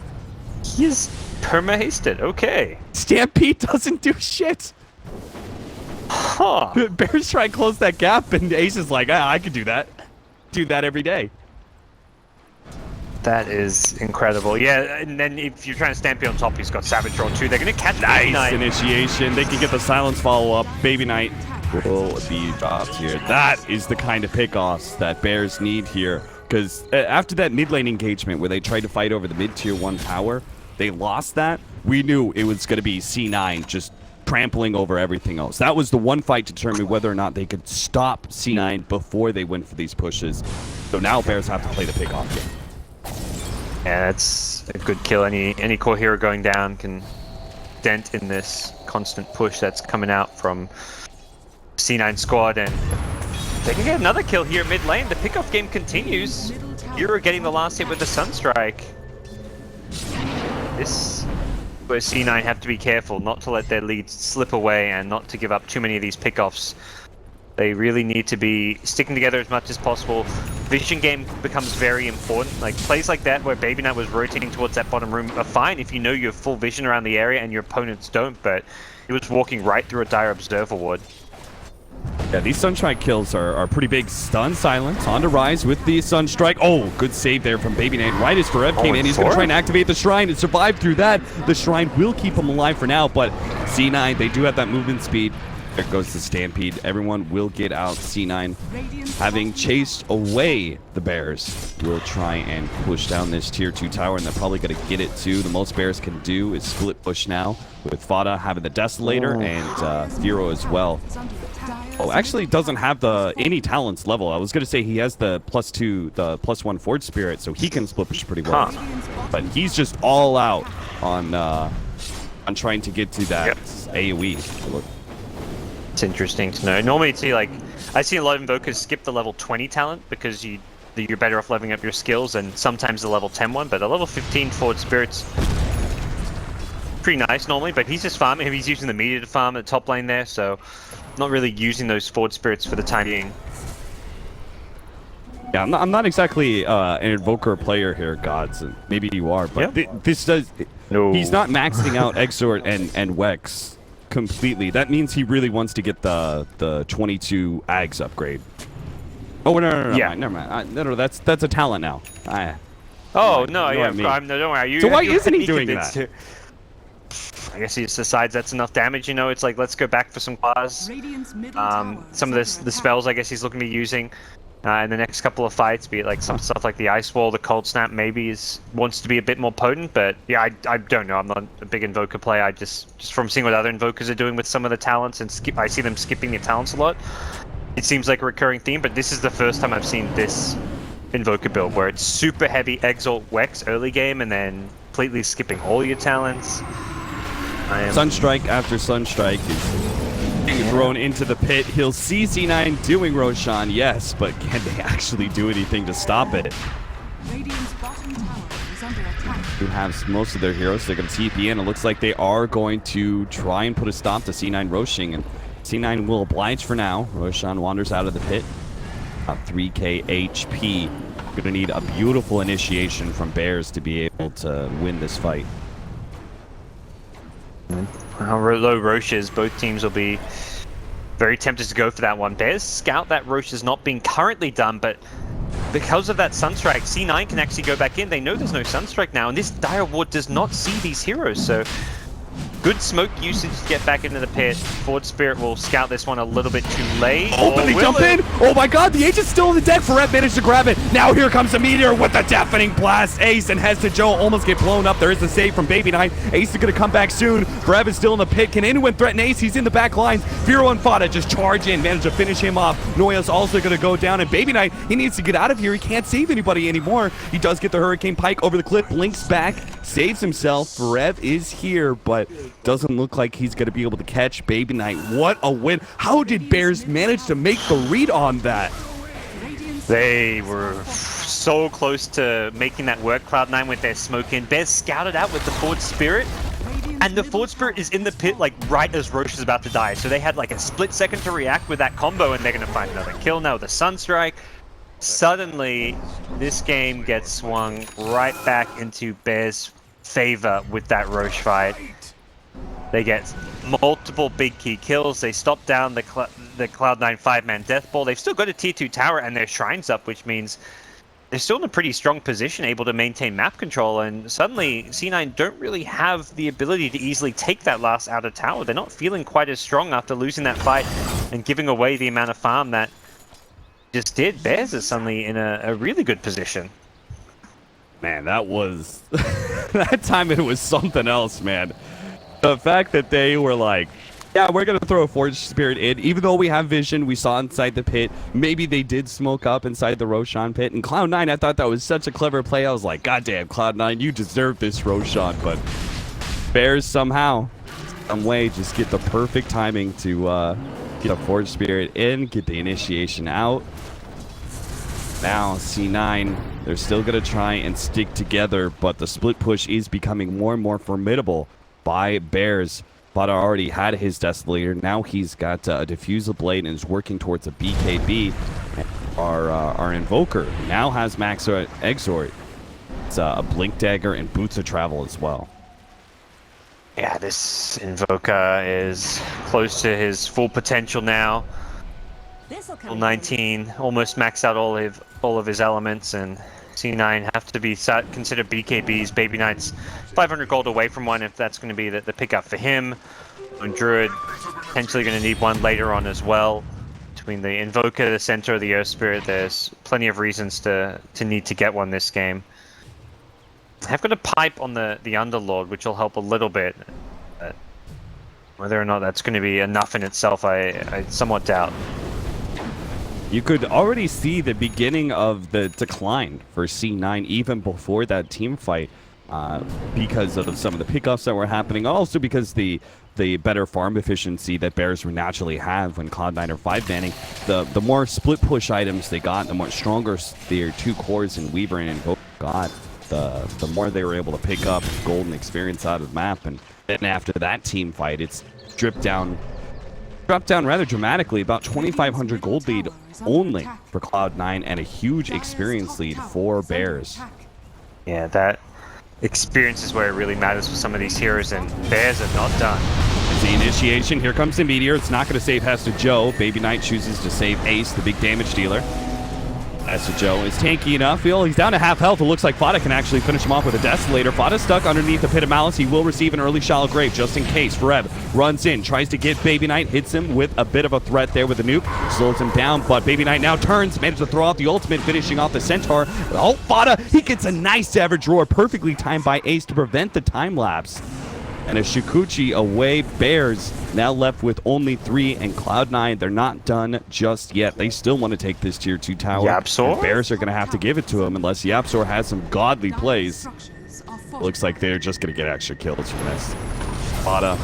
He is perma-hasted, okay. Stampede doesn't do shit. Huh. Bears try and close that gap, and Ace is like, I could do that. Do that every day. That is incredible. Yeah, and then if you're trying to Stampede on top, he's got Savage Roll too. They're going to catch Nice initiation. They can get the silence follow-up. Baby Knight will be dropped here. That is the kind of pickoffs that Bears need here. Because after that mid lane engagement where they tried to fight over the mid-tier 1 tower, they lost that. We knew it was going to be C9 just trampling over everything else. That was the one fight to determine whether or not they could stop C9 before they went for these pushes. So now Bears have to play the pickoff game. Yeah, that's a good kill. Any core hero going down can dent in this constant push that's coming out from C9 squad, and they can get another kill here mid lane. The pickoff game continues. Hero getting the last hit with the Sunstrike. This where C9 have to be careful not to let their lead slip away and not to give up too many of these pickoffs. They really need to be sticking together as much as possible. Vision game becomes very important. Like plays like that where Baby Knight was rotating towards that bottom room are fine if you know you have full vision around the area and your opponents don't, but he was walking right through a dire observer ward. Yeah, these Sunstrike kills are pretty big. Stun silence on to Rise with the Sunstrike. Oh, good save there from Baby Knight. Right as Forev came in, he's going to try and activate the Shrine and survive through that. The Shrine will keep him alive for now, but C9, they do have that movement speed. There goes the Stampede. Everyone will get out. C9, having chased away the Bears, will try and push down this tier 2 tower, and they're probably going to get it too. The most Bears can do is split push now, with Fada having the Desolator and Firo as well. Oh, actually doesn't have any talents level. I was going to say he has the +2, the +1 Forge Spirit, so he can split push pretty well. But he's just all out on trying to get to that AoE. It's interesting to know. Normally, see, like, I see a lot of invokers skip the level 20 talent because you're better off leveling up your skills, and sometimes the level 10 one, but a level 15 Forward Spirit's pretty nice normally, but he's just farming. He's using the media to farm at the top lane there, so not really using those Forward Spirits for the time being. Yeah, I'm not exactly an invoker player here, Gods. Maybe you are, but this does... No. He's not maxing out Exort and Wex completely. That means he really wants to get the 22 Ags upgrade. Oh, no, never mind. No, that's a talent now. Oh, no, yeah, no, don't worry. So why isn't he doing that? I guess he just decides that's enough damage, you know. It's like, let's go back for some claws. Some of the spells I guess he's looking to be using in the next couple of fights, be it like some stuff like the Ice Wall, the Cold Snap maybe wants to be a bit more potent, but yeah, I don't know. I'm not a big invoker player. I just from seeing what other invokers are doing with some of the talents, and I see them skipping their talents a lot. It seems like a recurring theme, but this is the first time I've seen this invoker build where it's super heavy Exalt Wex early game and then completely skipping all your talents. Sunstrike after Sunstrike is being thrown into the pit. He'll see C9 doing Roshan, yes, but can they actually do anything to stop it? Who has most of their heroes, they're going to TP in. It looks like they are going to try and put a stop to C9 Roshing, and C9 will oblige for now. Roshan wanders out of the pit. 3k HP. Going to need a beautiful initiation from Bears to be able to win this fight. How low Roche is, both teams will be very tempted to go for that one. Bears scout that Roche is not being currently done, but because of that Sunstrike, C9 can actually go back in. They know there's no Sunstrike now, and this Dire Ward does not see these heroes, so good smoke usage to get back into the pit. Forward Spirit will scout this one a little bit too late. Oh, but they jump in! Oh my god, the Agent's still in the deck. Forev managed to grab it. Now here comes the Meteor with the deafening blast. Ace and Hes to Joe almost get blown up. There is the save from Baby Knight. Ace is going to come back soon. Forev is still in the pit. Can anyone threaten Ace? He's in the back lines. Firo and Fada just charge in, manage to finish him off. Noya's also going to go down, and Baby Knight, he needs to get out of here. He can't save anybody anymore. He does get the Hurricane Pike over the cliff, blinks back, saves himself. Forev is here, but doesn't look like he's going to be able to catch Baby Knight. What a win. How did Bears manage to make the read on that? They were so close to making that work, Cloud9 with their smoke in. Bears scouted out with the Forward Spirit, and the Forward Spirit is in the pit like right as Roche is about to die. So they had like a split second to react with that combo, and they're going to find another kill now with the Sunstrike. Suddenly, this game gets swung right back into Bears' favor with that Roche fight. They get multiple big key kills. They stop down the Cloud9 5-man death ball. They've still got a tier 2 tower and their shrines up, which means they're still in a pretty strong position, able to maintain map control. And suddenly, C9 don't really have the ability to easily take that last outer tower. They're not feeling quite as strong after losing that fight and giving away the amount of farm that just did. Bears is suddenly in a really good position. Man, that was... that time it was something else, man. The fact that they were like, yeah, we're going to throw a Forge Spirit in. Even though we have vision, we saw inside the pit. Maybe they did smoke up inside the Roshan pit. And Cloud9, I thought that was such a clever play. I was like, God damn, Cloud9, you deserve this Roshan. But Bears somehow, some way, just get the perfect timing to get a Forge Spirit in, get the initiation out. Now, C9, they're still going to try and stick together, but the split push is becoming more and more formidable by Bears. Vada already had his Desolator. Now he's got a Diffusal Blade and is working towards a BKB. Our Invoker now has Max Exort. It's a Blink Dagger and Boots of Travel as well. Yeah, this Invoker is close to his full potential now. Level 19, almost maxed out all of his elements, and C9 have to be considered BKBs. Baby Knight's 500 gold away from one if that's going to be the pickup for him. And Druid potentially going to need one later on as well. Between the Invoker, the Centaur, the Earth Spirit, there's plenty of reasons to need to get one this game. I've got a pipe on the Underlord, which will help a little bit. But whether or not that's going to be enough in itself, I somewhat doubt. You could already see the beginning of the decline for C9 even before that team fight because of some of the pickups that were happening. Also because the better farm efficiency that Bears would naturally have when Cloud9 are 5-manning. The more split push items they got, the more stronger their 2 cores in Weaver and Invoker got, the more they were able to pick up golden experience out of the map. And then after that team fight, it's dropped down rather dramatically, about 2,500 gold lead only for Cloud9 and a huge experience lead for Bears. Yeah, that experience is where it really matters for some of these heroes, and Bears are not done. It's the initiation. Here comes the Meteor. It's not going to save Hester Joe. Baby Knight chooses to save Ace, the big damage dealer. Hester Joe is tanky enough. He's down to half health. It looks like Fada can actually finish him off with a Desolator. Fada's stuck underneath the Pit of Malice. He will receive an early Shallow Grave just in case. Reb runs in, tries to get Baby Knight, hits him with a bit of a threat there with the nuke. Slows him down, but Baby Knight now turns, manages to throw out the ultimate, finishing off the Centaur. Oh, Fada, he gets a nice Savage Roar, perfectly timed by Ace to prevent the time lapse. And a Shikuchi away. Bears now left with only 3, and Cloud9, they're not done just yet. They still want to take this tier 2 tower. Yapzor? Bears are going to have to give it to him unless Yapzor has some godly plays. Looks like they're just going to get extra kills from this. Fada,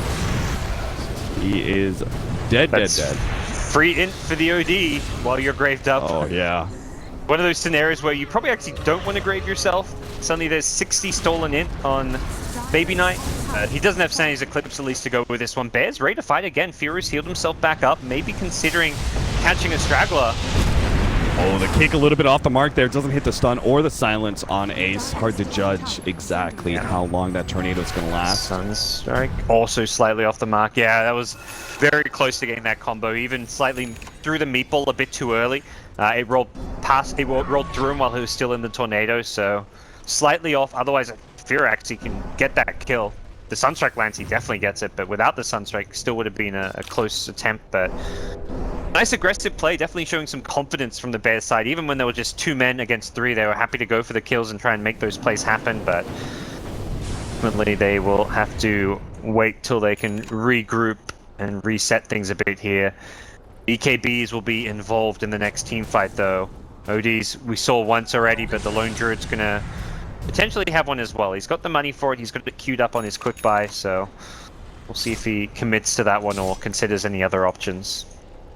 he is dead. Free int for the OD while you're graved up. Oh, yeah. One of those scenarios where you probably actually don't want to grave yourself. Suddenly there's 60 stolen int on Baby Knight. He doesn't have Sandy's Eclipse at least to go with this one. Bears ready to fight again. Furious healed himself back up, maybe considering catching a straggler. Oh, the kick a little bit off the mark there. Doesn't hit the stun or the silence on Ace. Hard to judge exactly how long that tornado is going to last. Sunstrike also slightly off the mark. Yeah, that was very close to getting that combo. Even slightly threw the meatball a bit too early. It rolled through him while he was still in the tornado, so slightly off. Otherwise, Firax, he can get that kill. The Sunstrike lands, he definitely gets it, but without the Sunstrike, still would have been a close attempt. But nice aggressive play, definitely showing some confidence from the Bears side. Even when there were just 2 men against 3, they were happy to go for the kills and try and make those plays happen, but ultimately they will have to wait till they can regroup and reset things a bit here. BKBs will be involved in the next team fight, though. ODs we saw once already, but the Lone Druid's gonna potentially have one as well. He's got the money for it. He's got it queued up on his quick buy, so we'll see if he commits to that one or considers any other options.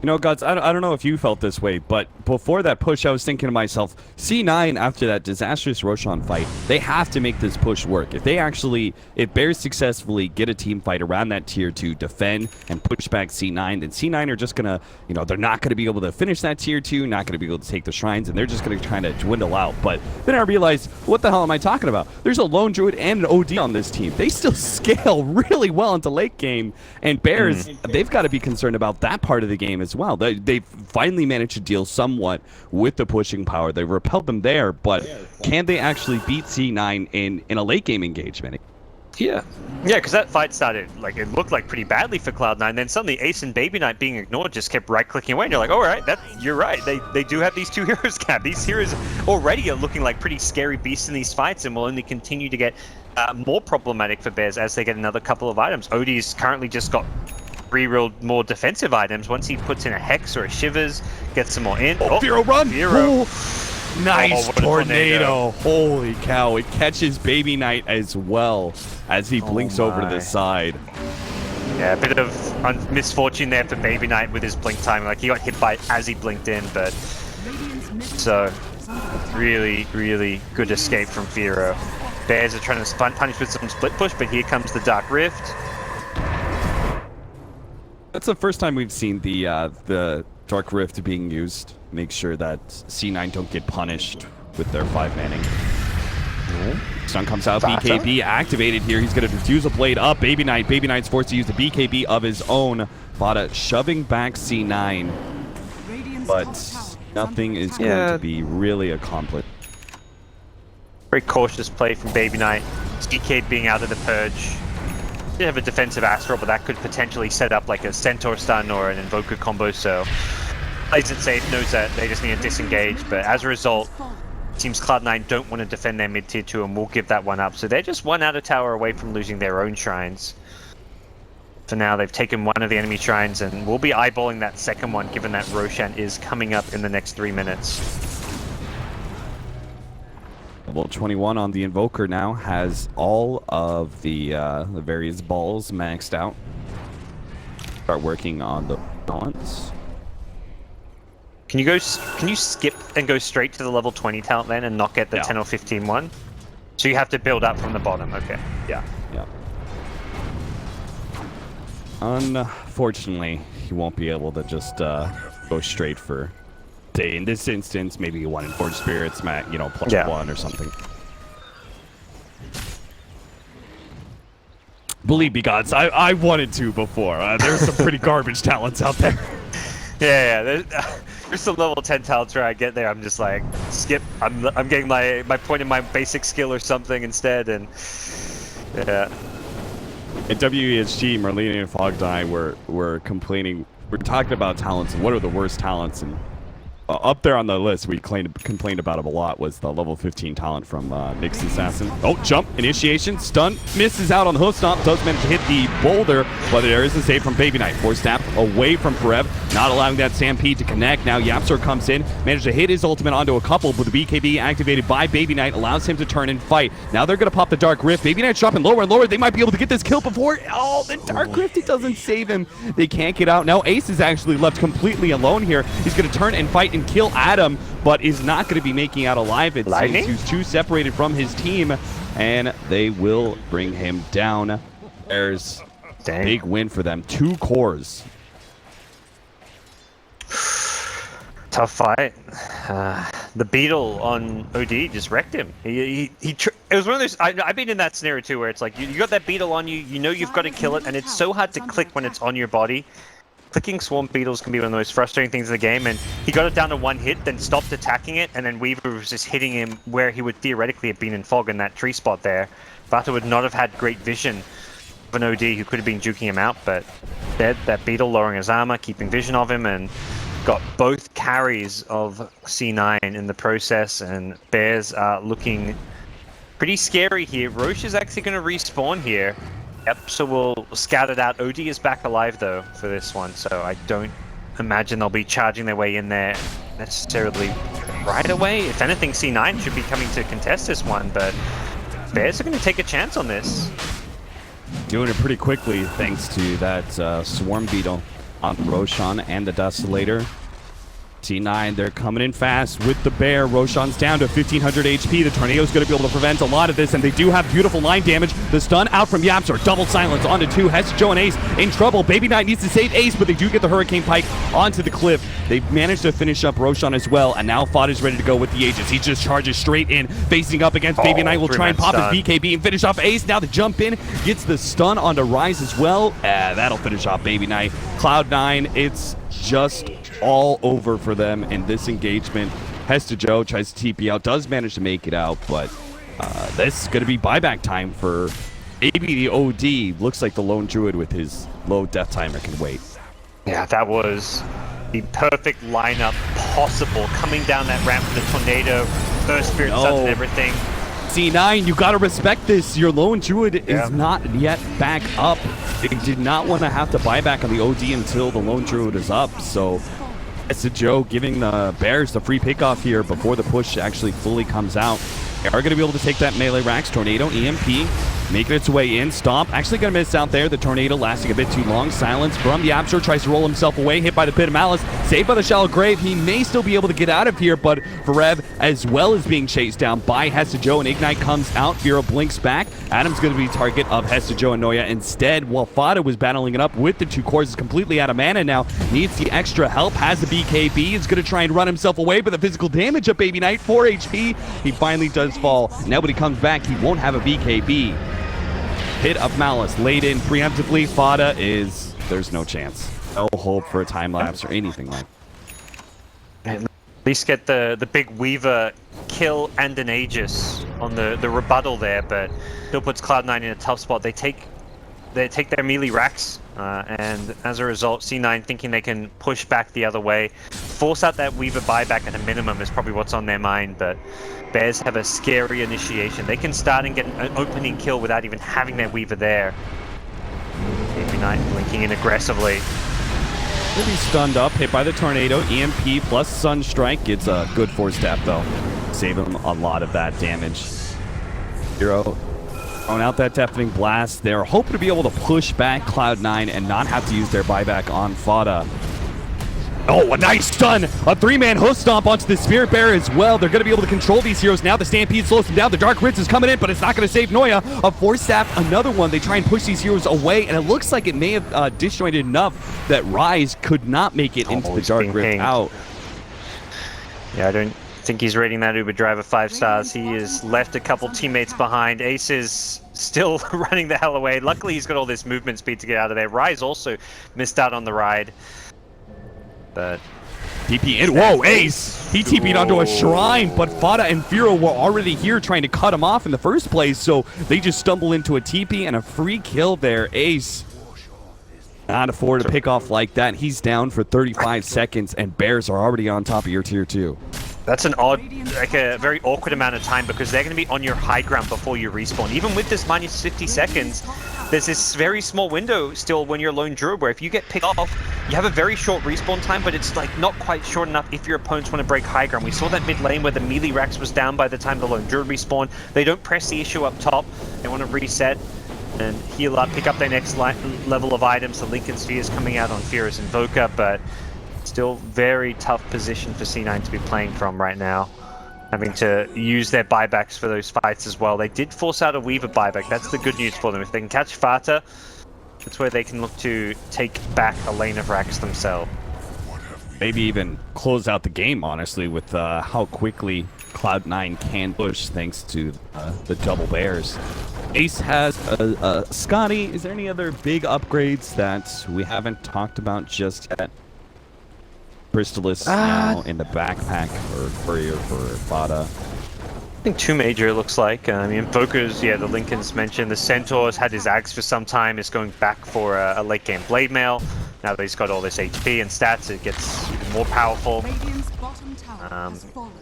You know, Guts, I don't know if you felt this way, but before that push, I was thinking to myself, C9, after that disastrous Roshan fight, they have to make this push work. If Bears successfully get a team fight around that tier 2, defend and push back C9, then C9 are just going to, they're not going to be able to finish that tier 2, not going to be able to take the shrines, and they're just going to try to dwindle out. But then I realized, what the hell am I talking about? There's a lone druid and an OD on this team. They still scale really well into late game, and Bears, they've got to be concerned about that part of the game as well. They finally managed to deal somewhat with the pushing power. They repelled them there, but can they actually beat C9 in a late game engagement? Yeah, because that fight started, it looked like pretty badly for Cloud9, then suddenly Ace and Baby Knight being ignored just kept right-clicking away, and you're like, all right, you're right, they do have these two heroes capped. These heroes already are looking like pretty scary beasts in these fights, and will only continue to get more problematic for Bears as they get another couple of items. Odie's currently just got 3 real more defensive items. Once he puts in a Hex or a Shivers, gets some more in. Firo run! Firo. Nice what a tornado. Holy cow, it catches Baby Knight as well as he blinks over to the side. Yeah, a bit of misfortune there for Baby Knight with his blink timing. Like, he got hit by it as he blinked in, but so really, really good escape from Firo. Bears are trying to punish with some split push, but here comes the Dark Rift. That's the first time we've seen the Dark Rift being used. Make sure that C9 don't get punished with their 5-manning. Stun comes out, BKB activated here. He's going to defuse a blade up. Baby Knight's forced to use the BKB of his own. Vada shoving back C9, but nothing is going to be really accomplished. Very cautious play from Baby Knight. DK being out of the Purge. Did have a defensive Astral, but that could potentially set up like a Centaur stun or an Invoker combo, so plays it safe, knows that they just need to disengage, but as a result, teams Cloud9 don't want to defend their mid-tier 2 and will give that one up, so they're just one outer tower away from losing their own shrines. For now, they've taken one of the enemy shrines, and we'll be eyeballing that second one, given that Roshan is coming up in the next 3 minutes. Level 21 on the Invoker now has all of the various balls maxed out. Start working on the balance. Can you skip and go straight to the level 20 talent then and not get the 10 or 15 one? So you have to build up from the bottom. Okay. Yeah. Unfortunately, he won't be able to just go straight for, say, in this instance, maybe 1 in Forge Spirits, +1 or something. Believe me, gods, I wanted to before. There's some pretty garbage talents out there. Yeah. There's some level 10 talents where I get there, I'm just like, skip. I'm getting my point in my basic skill or something instead, and yeah. At WEHG, Marlene and Fogdie were complaining. We're talking about talents and what are the worst talents, and up there on the list we complained about him a lot was the level 15 talent from Nyx Assassin. Oh, jump, initiation, stun, misses out on the hoof stomp, does manage to hit the boulder, but there is a save from Baby Knight. Force tap away from Karev, not allowing that Stampede to connect. Now Yapsor comes in, managed to hit his ultimate onto a couple, but the BKB activated by Baby Knight allows him to turn and fight. Now they're going to pop the Dark Rift. Baby Knight's dropping lower and lower. They might be able to get this kill before. Oh, the Dark Rift, it doesn't save him. They can't get out. Now Ace is actually left completely alone here. He's going to turn and fight and kill Adam, but is not going to be making out alive. It seems he's too separated from his team, and they will bring him down. There's a big win for them. 2 cores. Tough fight. The Beetle on OD just wrecked him. It was one of those. I've been in that scenario too, where it's like you got that Beetle on you. You know you've got to kill it, and it's so hard to click when it's on your body. Clicking Swarm Beetles can be one of the most frustrating things in the game, and he got it down to 1 hit, then stopped attacking it, and then Weaver was just hitting him where he would theoretically have been in fog in that tree spot there. Vata would not have had great vision of an OD who could have been juking him out, but that Beetle lowering his armor, keeping vision of him, and got both carries of C9 in the process, and Bears are looking pretty scary here. Roche is actually going to respawn here. Yep, so we'll scout it out. OD is back alive, though, for this one, so I don't imagine they'll be charging their way in there necessarily right away. If anything, C9 should be coming to contest this one, but Bears are going to take a chance on this. Doing it pretty quickly, thanks to that Swarm Beetle. on Roshan and the Desolator. T9, they're coming in fast with the bear. Roshan's down to 1500 HP. The Tornado's going to be able to prevent a lot of this, and they do have beautiful line damage. The stun out from Yapster. Double silence onto 2. Hester, Joe, and Ace in trouble. Baby Knight needs to save Ace, but they do get the Hurricane Pike onto the cliff. They've managed to finish up Roshan as well, and now Fada's ready to go with the Aegis. He just charges straight in, facing up against Baby Knight. Will try and pop his BKB and finish off Ace. Now the jump in, gets the stun onto Rise as well. That'll finish off Baby Knight. Cloud9, it's just all over for them in this engagement. Hester Joe tries to TP out, does manage to make it out, but this is going to be buyback time for maybe the OD. Looks like the Lone Druid with his low death timer can wait. Yeah, that was the perfect lineup possible. Coming down that ramp with the Tornado, First Spirit Suns and everything. C9, you got to respect this. Your Lone Druid is not yet back up. They did not want to have to buy back on the OD until the Lone Druid is up, so it's a Joe giving the Bears the free pickoff here before the push actually fully comes out. They are going to be able to take that melee Rax. Tornado, EMP, making its way in. Stomp, actually going to miss out there. The Tornado lasting a bit too long. Silence from the Absor, tries to roll himself away. Hit by the Pit of Malice. Saved by the Shallow Grave. He may still be able to get out of here, but Farev, as well as being chased down by Hester Joe, and Ignite comes out. Firo blinks back. Adam's going to be target of Hester Joe and Noya instead, while Fada was battling it up with the 2 cores. Is completely out of mana now. Needs the extra help. Has the BKB. Is going to try and run himself away, but the physical damage of Baby Knight, 4 HP. He finally does fall. Now when he comes back, he won't have a BKB. Hit of Malice laid in preemptively. Fada is, there's no chance. No hope for a time lapse or anything like that. At least get the big Weaver kill and an Aegis on the rebuttal there, but still puts Cloud9 in a tough spot. They take their melee racks, and as a result, C9 thinking they can push back the other way. Force out that Weaver buyback at a minimum is probably what's on their mind, but Bears have a scary initiation. They can start and get an opening kill without even having their Weaver there. Baby Knight blinking in aggressively. He'll be stunned up, hit by the Tornado. EMP plus Sunstrike gets a good 4-step though. Save him a lot of that damage. Hero throwing out that Deafening Blast. They're hoping to be able to push back Cloud9 and not have to use their buyback on Fada. Oh, a nice stun! A 3-man hoof stomp onto the Spirit Bearer as well. They're going to be able to control these heroes now. The Stampede slows them down. The Dark Ritz is coming in, but it's not going to save Noya. A 4-staff, another one. They try and push these heroes away, and it looks like it may have disjointed enough that Rise could not make it into the Dark Ritz out. Yeah, I don't think he's rating that Uber Driver 5 stars. He has left a couple teammates behind. Ace is still running the hell away. Luckily, he's got all this movement speed to get out of there. Rise also missed out on the ride. But TP in. Whoa, Ace! He TP'd onto a shrine, but Fada and Firo were already here trying to cut him off in the first place, so they just stumble into a TP and a free kill there. Ace not afford to pick off like that. He's down for 35 seconds, and Bears are already on top of your tier 2. That's an odd, like a very awkward amount of time because they're going to be on your high ground before you respawn. Even with this minus 50 seconds, there's this very small window still when you're Lone Druid where if you get picked off, you have a very short respawn time, but it's like not quite short enough if your opponents want to break high ground. We saw that mid lane where the melee Rax was down by the time the Lone Druid respawned. They don't press the issue up top. They want to reset and heal up, pick up their next level of items. The Lincoln Sphere is coming out on Fearless Invoker, but still very tough position for C9 to be playing from right now. Having to use their buybacks for those fights as well. They did force out a Weaver buyback. That's the good news for them. If they can catch Fata, that's where they can look to take back a lane of Rax themselves. Maybe even close out the game, honestly, with how quickly Cloud9 can push thanks to the double Bears. Ace has Scotty, is there any other big upgrades that we haven't talked about just yet? Crystallis now in the backpack for Courier for Fada. I think 2 major it looks like. I mean, Invoker's, yeah, the Lincoln's mentioned. The Centaur's had his Axe for some time. Is going back for a late game Blade Mail. Now that he's got all this HP and stats, it gets even more powerful.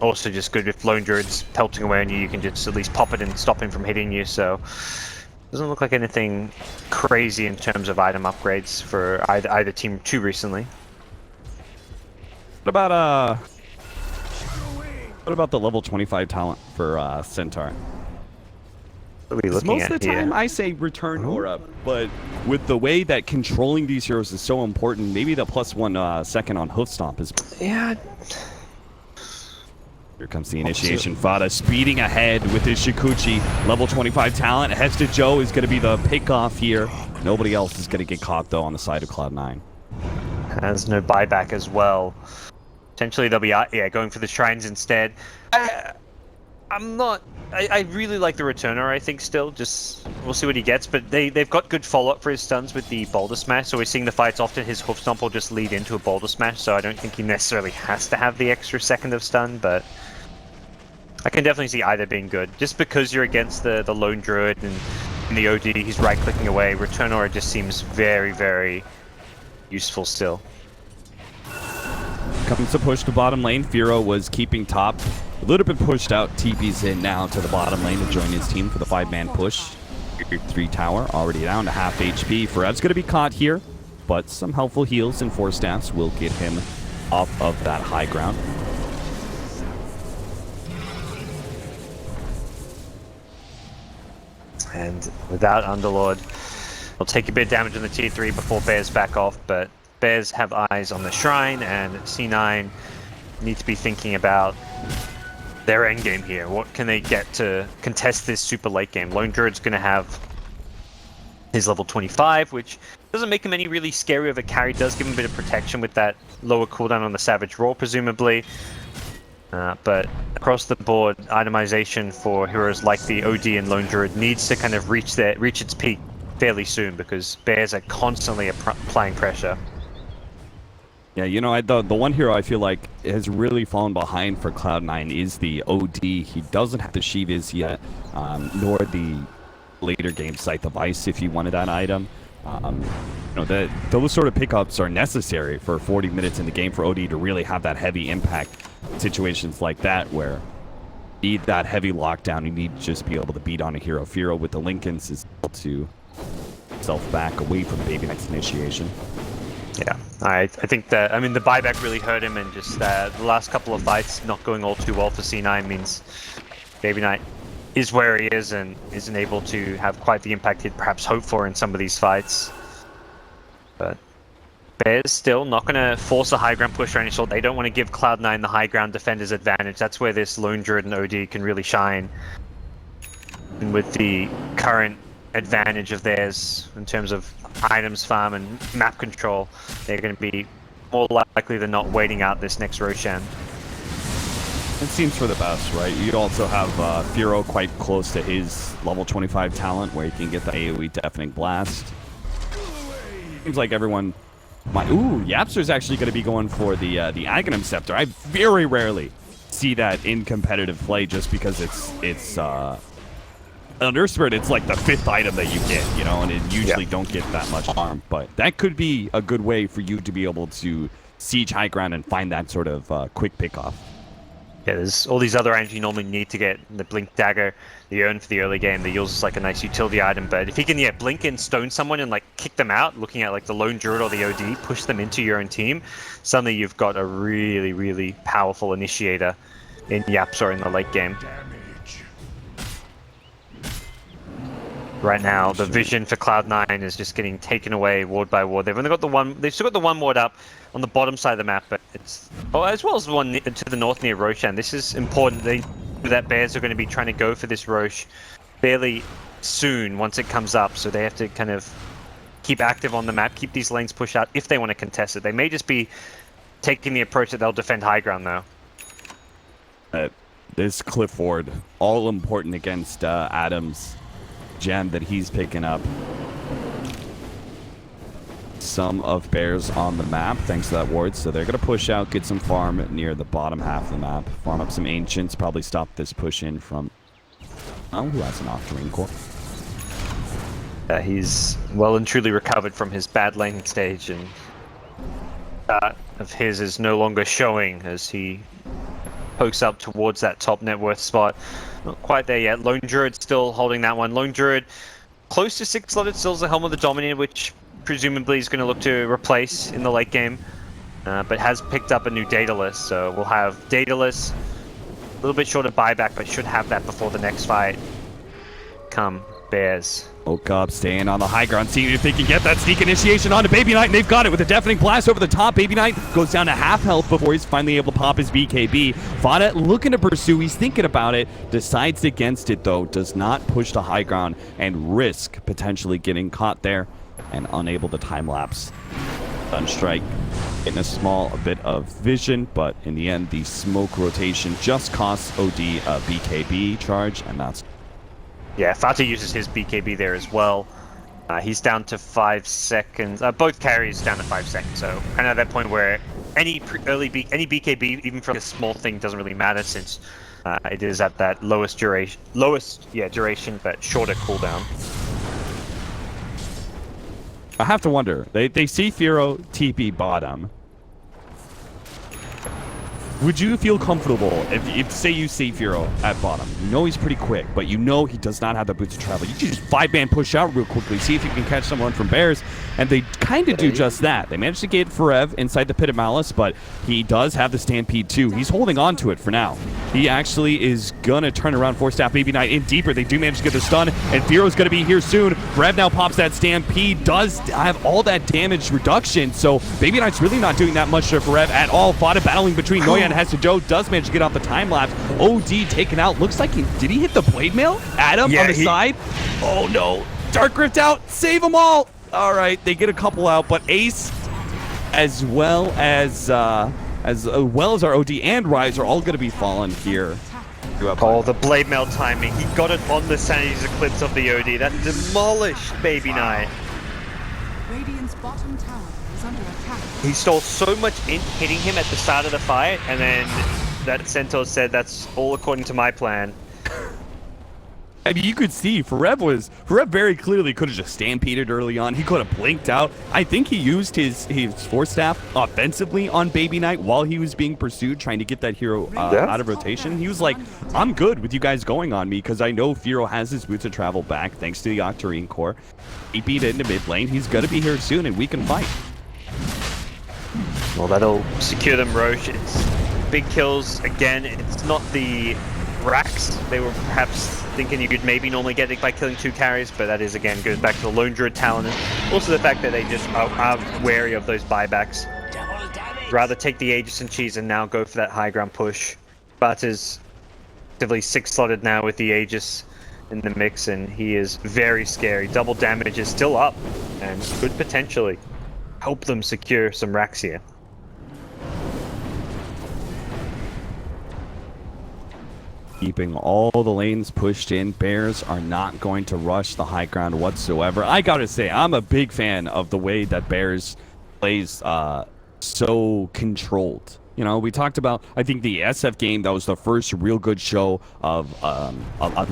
Also just good with Lone Druids pelting away on you. You can just at least pop it and stop him from hitting you. So doesn't look like anything crazy in terms of item upgrades for either team too recently. What about the level 25 talent for Centaur? What are we 'Cause looking most of at the time, here? I say return Aura, but with the way that controlling these heroes is so important, maybe the +1 second on Hoof Stomp is. Yeah. Here comes the initiation. Fada speeding ahead with his Shikuchi. Level 25 talent. Hesta Joe is going to be the pick-off here. Nobody else is going to get caught, though, on the side of Cloud9. Has no buyback as well. Potentially they'll be going for the shrines instead. I'm not. I really like the returner. I think still. Just we'll see what he gets. But they've got good follow up for his stuns with the boulder smash. So we're seeing the fights often. His hoof stomp will just lead into a boulder smash. So I don't think he necessarily has to have the extra second of stun. But I can definitely see either being good. Just because you're against the lone druid and in the OD, he's right clicking away. Return aura just seems very, very useful still. Comes to push to bottom lane. Firo was keeping top. A little bit pushed out. TP's in now to the bottom lane to join his team for the 5-man push. 3 tower already down to half HP. Ferev's going to be caught here, but some helpful heals and 4 staffs will get him off of that high ground. And without Underlord, we'll take a bit of damage on the tier 3 before Bears back off, but Bears have eyes on the Shrine, and C9 need to be thinking about their endgame here. What can they get to contest this super late game? Lone Druid's going to have his level 25, which doesn't make him any really scary of a carry. Does give him a bit of protection with that lower cooldown on the Savage Roar, presumably. But across the board, itemization for heroes like the OD and Lone Druid needs to kind of reach its peak fairly soon, because Bears are constantly applying pressure. Yeah, you know, the one hero I feel like has really fallen behind for Cloud9 is the OD. He doesn't have the Shiva's yet, nor the later game Scythe of Ice if you wanted that item. You know, those sort of pickups are necessary for 40 minutes in the game for OD to really have that heavy impact. Situations like that where you need that heavy lockdown, you need to just be able to beat on a hero. Firo with the Lincolns is able to self back away from Baby Knight's initiation. Yeah, I think that, I mean, the buyback really hurt him, and just the last couple of fights not going all too well for C9 means Baby Knight is where he is and isn't able to have quite the impact he'd perhaps hoped for in some of these fights. But Bears still not going to force a high ground push or any sort. They don't want to give Cloud9 the high ground defender's advantage. That's where this Lone Druid and OD can really shine. And with the current advantage of theirs in terms of items farm and map control, they're going to be more likely than not waiting out this next Roshan. It seems for the best, right? You'd also have Firo quite close to his level 25 talent where he can get the AoE Deafening Blast. Seems like everyone... Ooh, Yapster's actually going to be going for the Aghanim Scepter. I very rarely see that in competitive play just because it's Under Spirit, it's like the 5th item that you get, you know, and it usually don't get that much harm. But that could be a good way for you to be able to siege high ground and find that sort of quick pickoff. Yeah, there's all these other items you normally need to get: the Blink Dagger, the Urn for the early game, the Yules is like a nice utility item, but if you can blink and stone someone and like kick them out, looking at like the Lone Druid or the OD, push them into your own team, suddenly you've got a really, really powerful initiator in Yapsor in the late game. Right now, the vision for Cloud9 is just getting taken away ward by ward. They've only got the one. They've still got the one ward up on the bottom side of the map, but it's as well as the one to the north near Roshan. This is important. That Bears are going to be trying to go for this Rosh fairly soon once it comes up, so they have to kind of keep active on the map, keep these lanes pushed out if they want to contest it. They may just be taking the approach that they'll defend high ground though. This Cliff Ward, all important against Adam's gem that he's picking up. Some of Bears on the map thanks to that ward, so they're going to push out, get some farm near the bottom half of the map, farm up some Ancients, probably stop this push in from who has an Octarine Core. He's well and truly recovered from his bad lane stage, and that of his is no longer showing as he pokes up towards that top net worth spot. Not quite there yet. Lone Druid still holding that one. Lone Druid close to 6-slotted, still has the Helm of the Dominator, which presumably is going to look to replace in the late game, but has picked up a new Daedalus, so we'll have Daedalus, a little bit short of buyback, but should have that before the next fight come, Bears. Woke up, staying on the high ground, seeing if they can get that sneak initiation onto Baby Knight, and they've got it with a deafening blast over the top. Baby Knight goes down to half health before he's finally able to pop his BKB. Fada looking to pursue, he's thinking about it, decides against it though, does not push to high ground and risk potentially getting caught there and unable to time lapse. Sunstrike getting a small bit of vision, but in the end, the smoke rotation just costs OD a BKB charge, and that's... Yeah, Fata uses his BKB there as well. He's down to 5 seconds. Both carries down to 5 seconds, so kind of at that point where any BKB, even for a small thing, doesn't really matter since it is at that lowest duration, duration, but shorter cooldown. I have to wonder, they see Firo TP bottom. Would you feel comfortable if say you see Firo at bottom? You know he's pretty quick, but you know he does not have the boots to travel. You can just 5-man push out real quickly, see if you can catch someone from Bears, and they kind of do just that. They managed to get Forev inside the Pit of Malice, but he does have the Stampede too. He's holding on to it for now. He actually is going to turn around for Staff Baby Knight in deeper. They do manage to get the stun, and Firo's going to be here soon. Forev now pops that Stampede, does have all that damage reduction, so Baby Knight's really not doing that much to Forev at all. Fought a battling between Noya and Hester Joe, does manage to get off the time lapse. OD taken out. Looks like did he hit the blade mail? Adam on the side. Oh no. Dark Rift out. Save them all. All right, they get a couple out, but Ace, as well as our OD and Rise are all going to be fallen here. Oh, the blade mail timing. He got it on the Sanity's Eclipse of the OD. That demolished Baby Knight. Radiant's bottom tower is under attack. He stole so much in hitting him at the start of the fight, and then that Centaur said, "That's all according to my plan." I mean, you could see Forev very clearly could have just stampeded early on. He could have blinked out. I think he used his Force Staff offensively on Baby Knight while he was being pursued, trying to get that hero out of rotation. He was like, I'm good with you guys going on me because I know Firo has his boots of travel back thanks to the Octarine core. He beat it into mid lane. He's going to be here soon and we can fight. Well, that'll secure them, Roche. It's big kills again. It's not the racks they were perhaps thinking you could maybe normally get it by killing 2 carries, but that is again goes back to the Lone Druid talent, and also the fact that they just are wary of those buybacks. Rather take the Aegis and Cheese and now go for that high ground push. But is actively 6-slotted now with the Aegis in the mix, and he is very scary. Double damage is still up and could potentially help them secure some racks here. Keeping all the lanes pushed in. Bears are not going to rush the high ground whatsoever. I gotta say, I'm a big fan of the way that Bears plays so controlled. You know, we talked about, I think the SF game, that was the first real good show of a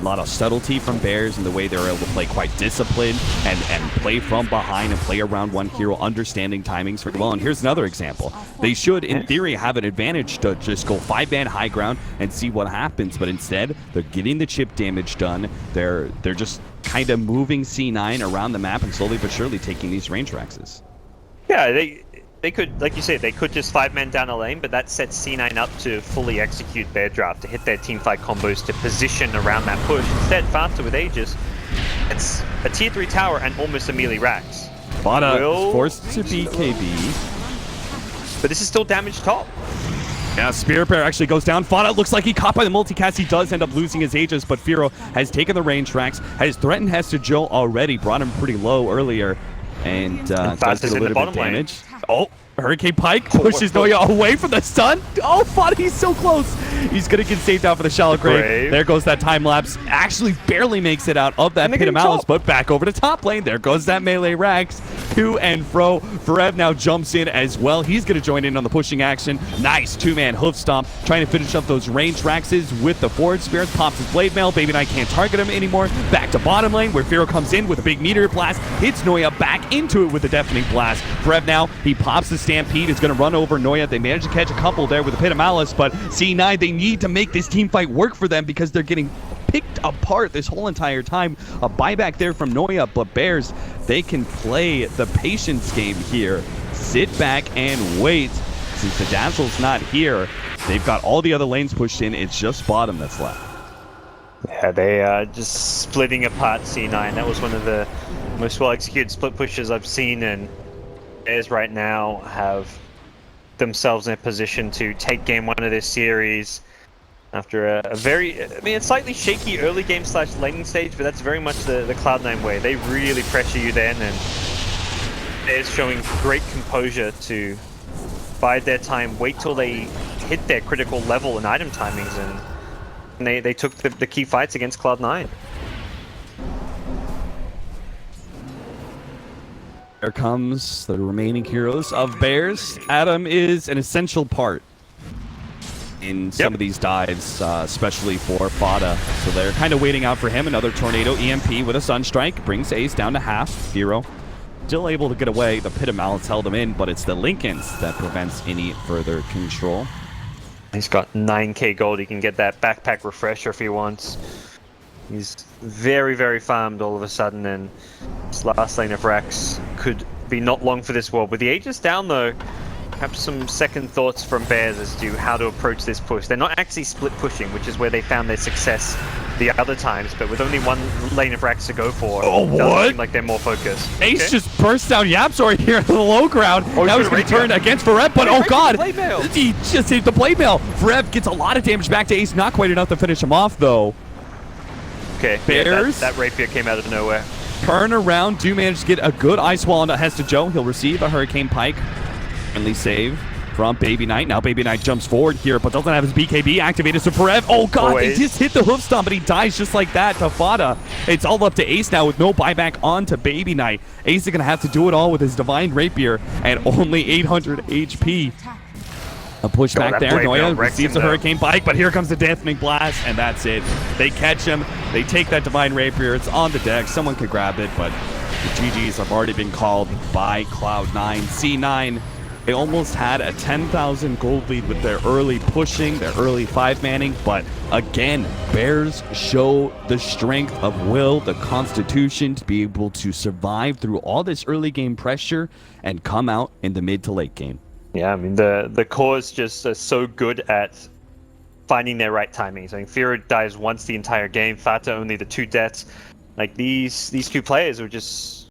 lot of subtlety from Bears and the way they were able to play quite disciplined and play from behind and play around one hero, understanding timings very well. And here's another example. They should, in theory, have an advantage to just go 5-man high ground and see what happens. But instead, they're getting the chip damage done. They're just kind of moving C9 around the map and slowly but surely taking these range raxes. Yeah, they could, like you said, they could just 5-man down a lane, but that sets C9 up to fully execute Bear Draft, to hit their teamfight combos, to position around that push. Instead, Fata with Aegis, it's a tier 3 tower and almost a melee racks. Fata is forced to BKB. But this is still damage top. Yeah, Spirit Bear actually goes down. Fada looks like he caught by the multicast. He does end up losing his Aegis, but Firo has taken the range tracks, has threatened Hester Joe already, brought him pretty low earlier, and does get a little bit of damage. Oh, Hurricane Pike pushes Noya away from the stun. Oh, Fada, he's so close. He's going to get saved out for the shallow grave. There goes that time lapse. Actually barely makes it out of that Pit of Malice, but back over to top lane. There goes that melee Rax. To and fro. Forev now jumps in as well. He's going to join in on the pushing action. Nice 2-man hoof stomp. Trying to finish up those range Raxes with the forward spirits. Pops his blade mail. Baby Knight can't target him anymore. Back to bottom lane where Firo comes in with a big meteor blast. Hits Noya back into it with a deafening blast. Forev now, he pops the Stampede. Is going to run over Noya. They managed to catch a couple there with the Pit of Malice, but C9, they need to make this team fight work for them because they're getting picked apart this whole entire time. A buyback there from Noya, but Bears, they can play the patience game here. Sit back and wait. Since the Dazzle's not here, they've got all the other lanes pushed in. It's just bottom that's left. Yeah, they are just splitting apart C9. That was one of the most well-executed split pushes I've seen, and Bears right now have themselves in a position to take game 1 of this series after a very, I mean, it's slightly shaky early game / laning stage, but that's very much the Cloud9 way. They really pressure you then, and Bears showing great composure to bide their time, wait till they hit their critical level and item timings, and they took the key fights against Cloud9. Here comes the remaining heroes of Bears. Adam is an essential part in some of these dives, especially for Fada. So they're kind of waiting out for him. Another Tornado EMP with a Sunstrike brings Ace down to half. Hero still able to get away. The Pit of Malice held him in, but it's the Lincolns that prevents any further control. He's got 9k gold. He can get that backpack refresher if he wants. He's very, very farmed all of a sudden, and this last lane of Rax could be not long for this world. With the Aegis down, though, perhaps some second thoughts from Bears as to how to approach this push. They're not actually split pushing, which is where they found their success the other times, but with only one lane of Rax to go for, it does seem like they're more focused. Ace just burst down Yapzor here in the low ground. That was going to turn against Vareb, but oh god, he just hit the blade mail. Vareb gets a lot of damage back to Ace, not quite enough to finish him off though. Okay, Bears. Yeah, that rapier came out of nowhere. Turn around, do manage to get a good ice wall onto Hesta Joe. He'll receive a Hurricane Pike. Friendly save from Baby Knight. Now Baby Knight jumps forward here, but doesn't have his BKB activated. So Parev, oh god, they just hit the hoof stomp, but he dies just like that to Fada. It's all up to Ace now with no buyback onto Baby Knight. Ace is going to have to do it all with his Divine Rapier and only 800 HP. A push back there. Noya receives a Hurricane Pike, but here comes the Deafening Blast, and that's it. They catch him. They take that Divine Rapier. It's on the deck. Someone could grab it, but the GGs have already been called by Cloud9. C9, they almost had a 10,000 gold lead with their early pushing, their early 5-manning, but again, Bears show the strength of will, the constitution to be able to survive through all this early game pressure and come out in the mid to late game. Yeah, I mean, the cores just are so good at finding their right timings. I mean, Fira dies once the entire game, Fata only the 2 deaths. Like, these two players were just